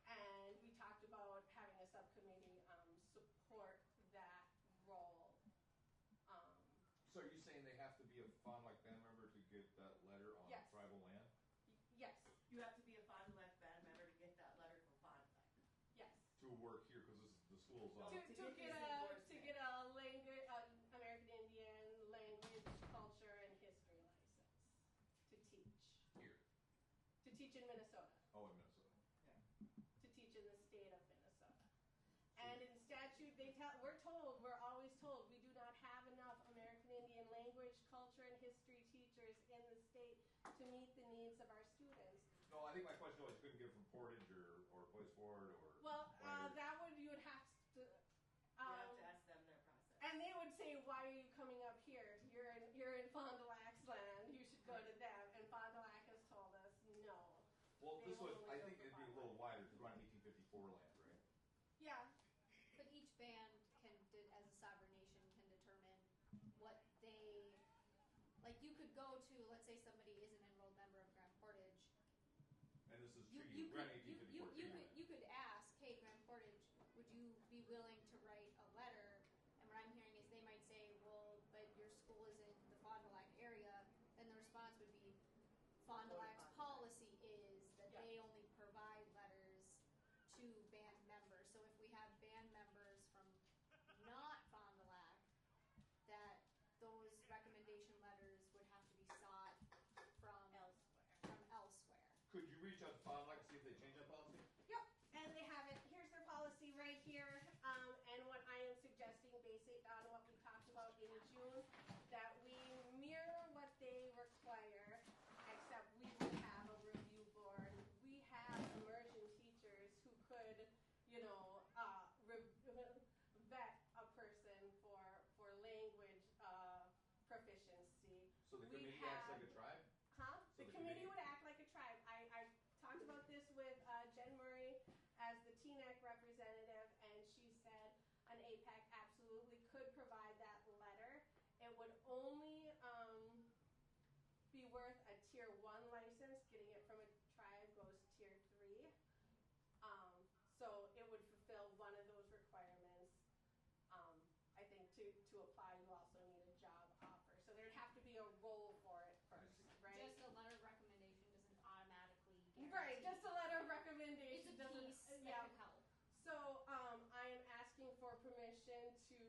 And we talked about having a subcommittee support that role. So are you saying they have to be a Fond du Lac band member to get that letter on Yes. tribal land? Yes. You have to be a Fond du Lac band member to get that letter from Fond du Lac. Yes. To work here, because the school's on. To get a language, American Indian language, culture, and history license to teach. Here. To teach in Minnesota. Oh, in Minnesota. To teach in the state of Minnesota. And in statute, we're always told we do not have enough American Indian language, culture, and history teachers in the state to meet the needs of our students. No, I think my question was, you couldn't get it from Portage or Boys Ford or. Well, that would, you would have to. You have to ask them their process. And they would say, why are you coming up here? You're in Fond du Lac's land. You should go to them. And Fond du Lac has told us no. Well, this was, I think it'd be a little wider because we're on 1854 land, right? Yeah. But each band as a sovereign nation, can determine what they, like you could go to, let's say somebody is an enrolled member of Grand Portage. And this is treaty, we're on 1854 treaty land. You could ask, hey, Grand Portage, would you be willing to write a letter? And what I'm hearing is they might say, well, but your school is in the Fond du Lac area. Then the response would be, Fond du Lac's policy is that they only provide letters to band members. So if we have band members from not Fond du Lac, that those recommendation letters would have to be sought from elsewhere. Could you reach out to Fond du Lac and see if they change that policy? Yep, and they have it. Here's their policy right here. And what I am suggesting, based on what we talked about in June, that we mirror what they require, except we would have a review board. We have immersion teachers who could, vet a person for language proficiency. So the committee acts like a tribe? Huh? So the committee would act like a tribe. I talked about this with Jen Murray as the TNEC representative, and she said an AIPAC absolutely could provide that letter. It would only be worth a Tier 1 license. Getting it from a tribe goes Tier 3. So it would fulfill one of those requirements. I think to apply, you also need a job offer. So there'd have to be a role for it first, right? Just a letter of recommendation doesn't automatically guarantee. Right, just a letter of recommendation It's a piece that could help. So I am asking for permission to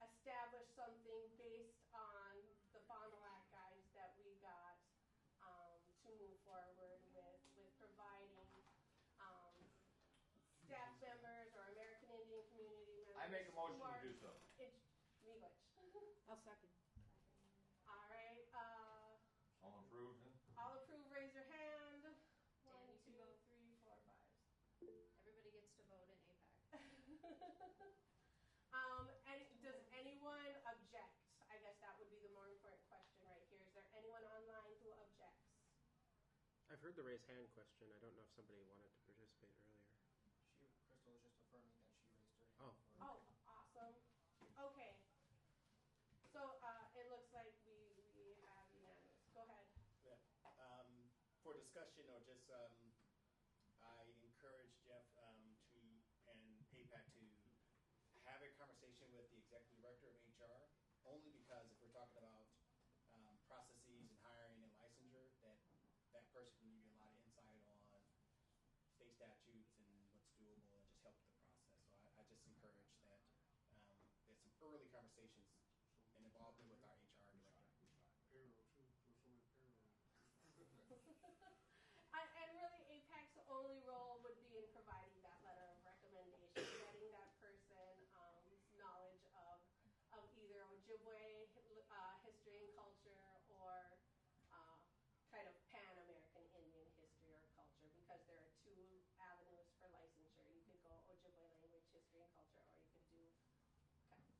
establish something based on the Fond du Lac guides that we got to move forward with providing staff members or American Indian community members. I make a motion to do so. I'll second. All right. All approved? All approved, raise your hand. Dan, 1, you 2, can 3, 4, 5. Everybody gets to vote in AIPAC. And does anyone object? I guess that would be the more important question right here. Is there heard the raise hand question. I don't know if somebody wanted to participate earlier. Crystal was just affirming that she raised her hand. Oh. Oh, awesome. Okay. So it looks like we have unanimous. Go ahead. Yeah. For discussion or just, I encourage Jeff to and AIPAC to have a conversation with the executive director of HR, only because if we're talking about processes and hiring and licensure, that person can give you a lot of insight on state statutes and what's doable and just help with the process. So I just encourage that there's some early conversations and involvement with our HR director. Payroll too, so many payroll. And really, AIPAC's only role would be in providing that letter of recommendation, getting that person's knowledge of either Ojibwe history and culture or kind of Pan-American Indian history or culture, because there are two avenues for licensure. You could go Ojibwe language, history and culture, or you could do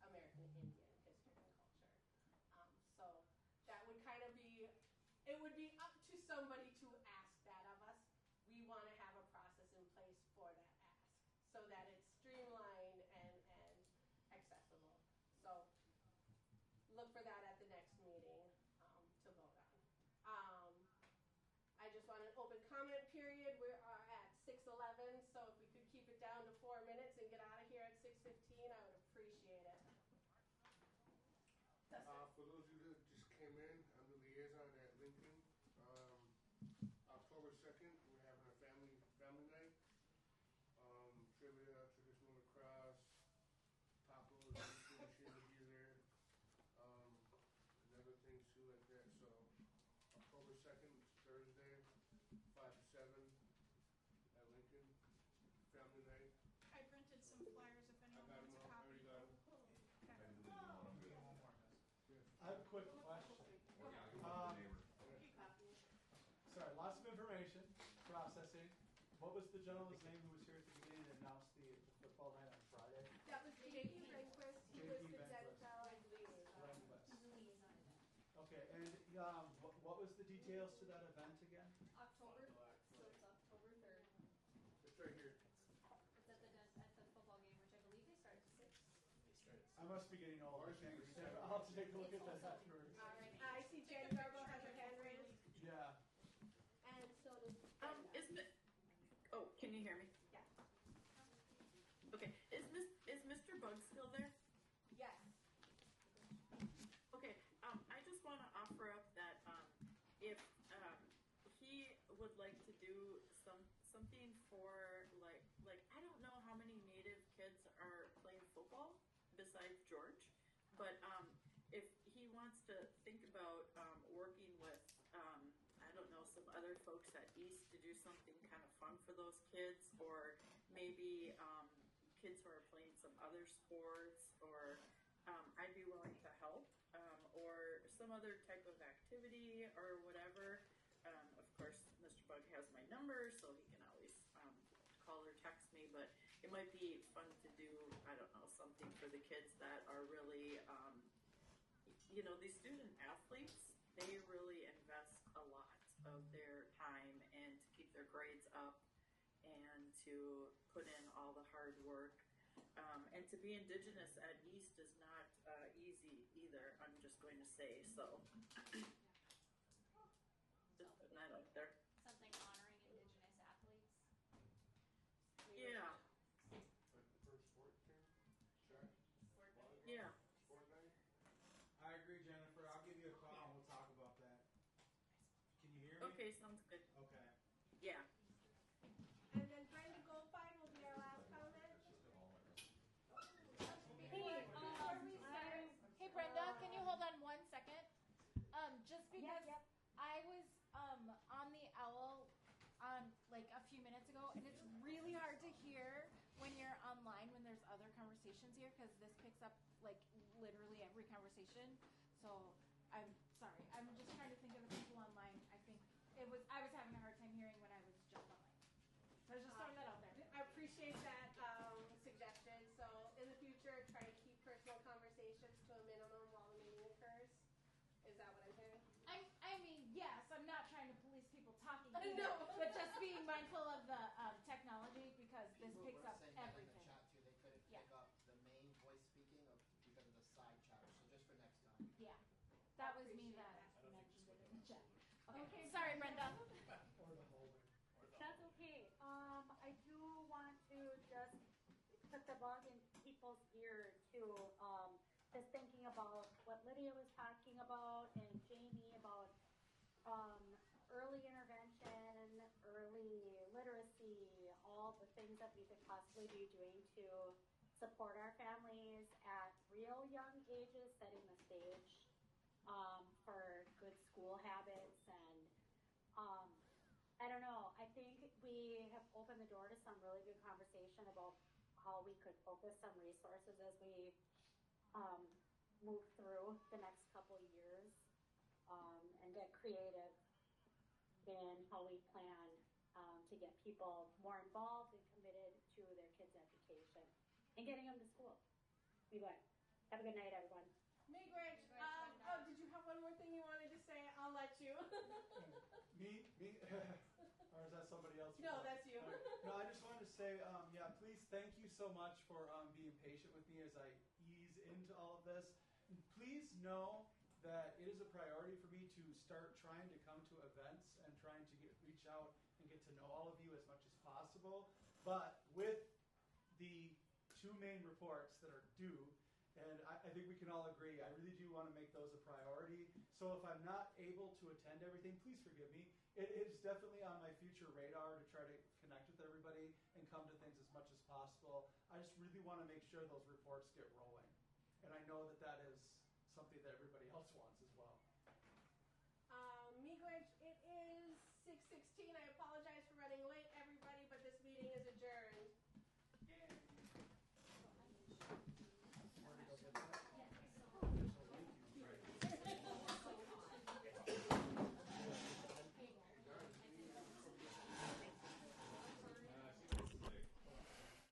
American Indian history and culture. So that would kind of be, it would be up to somebody to ask that of us. We want to have a process in place for that ask so that it's streamlined and accessible. So look for that at the next meeting to vote on. I just want an open comment period. We are at 6:11, so if we could keep it down to 4 minutes and get out of here at 6:15, I would appreciate it. For those of you that just came in, I'm the liaison at Lincoln. October 2nd, we're having a family night. Trivia, traditional lacrosse, tacos, everything will be there. And other things too like that. So October 2nd, Thursday, 5 to 7 at Lincoln. Family night. I printed some flyers if anyone I got wants them a all. I copy. already got them. I have a quick question. Sorry, lots of information, processing. What was the gentleman's name who was here at the beginning and announced the football night on Friday? That was J.P. Rehnquist. He was the dental liaison. Okay, and what was the details to that event again? October, so it's October 3rd. It's right here. It's at the football game, which I believe they start at 6. I must be getting old. I'll have to take a look at that afterwards. All right. I see Jen Garbo has her hand raised. Yeah. And so does oh, can you hear me? Yeah. Okay, is Mr. Bug still there? Yes. Okay, I just want to offer up that if he would like to do something for like I don't know how many Native kids are playing football besides George, but if he wants to think about working with I don't know, some other folks at East to do something kind of fun for those kids, or maybe kids who are playing some other sports, or I'd be willing to help, or some other type of activity or whatever. Of course, Mr. Bug has my number, so he can always call or text me, but it might be fun to do, I don't know, something for the kids that are really, these student athletes, they really invest a lot of their time and to keep their grades up and to put in all the hard work. And to be Indigenous at East is not easy either, I'm just going to say. So, just putting that out there. Something honoring Indigenous athletes. Yeah. Like the first sport team? Track? Yeah. Sport night? I agree, Jennifer. I'll give you a call and we'll talk about that. Can you hear me? Okay, sounds good. Okay. Yeah. And then Brenda Goldfein will be our last comment. Hey Brenda, can you hold on 1 second? Just because I was on the owl like a few minutes ago, and it's really hard to hear when you're online when there's other conversations here, because this picks up like literally every conversation. So I'm sorry. I'm just trying to think of the people online. I was having a hard time hearing when I was just online. So I was just throwing that out there. I appreciate that suggestion. So in the future, try to keep personal conversations to a minimum while the meeting occurs. Is that what I'm hearing? I mean, yes, I'm not trying to police people talking. No, That was me that I don't think mentioned this it in the chat. window. Okay, sorry, Brenda. Or the hallway. That's okay. I do want to just put the bug in people's ear too. Just thinking about what Lydia was talking about and Jamie about early intervention, early literacy, all the things that we could possibly be doing to support our families at real young ages, setting the stage for good school habits. And I don't know, I think we have opened the door to some really good conversation about how we could focus some resources as we move through the next couple of years and get creative in how we plan to get people more involved and committed to their kids' education and getting them to school. Be good. Have a good night, everyone. Meg Rich, did you have one more thing you wanted to say? I'll let you. Me? Or is that somebody else? No, that's you. No, I just wanted to say, yeah, please thank you so much for being patient with me as I ease into all of this. And please know that it is a priority for me to start trying to come to events and trying to reach out and get to know all of you as much as possible. But with the two main reports that are due, and I think we can all agree, I really do want to make those a priority. So if I'm not able to attend everything, please forgive me. It is definitely on my future radar to try to connect with everybody and come to things as much as possible. I just really want to make sure those reports get rolling. And I know that that is something that everybody else wants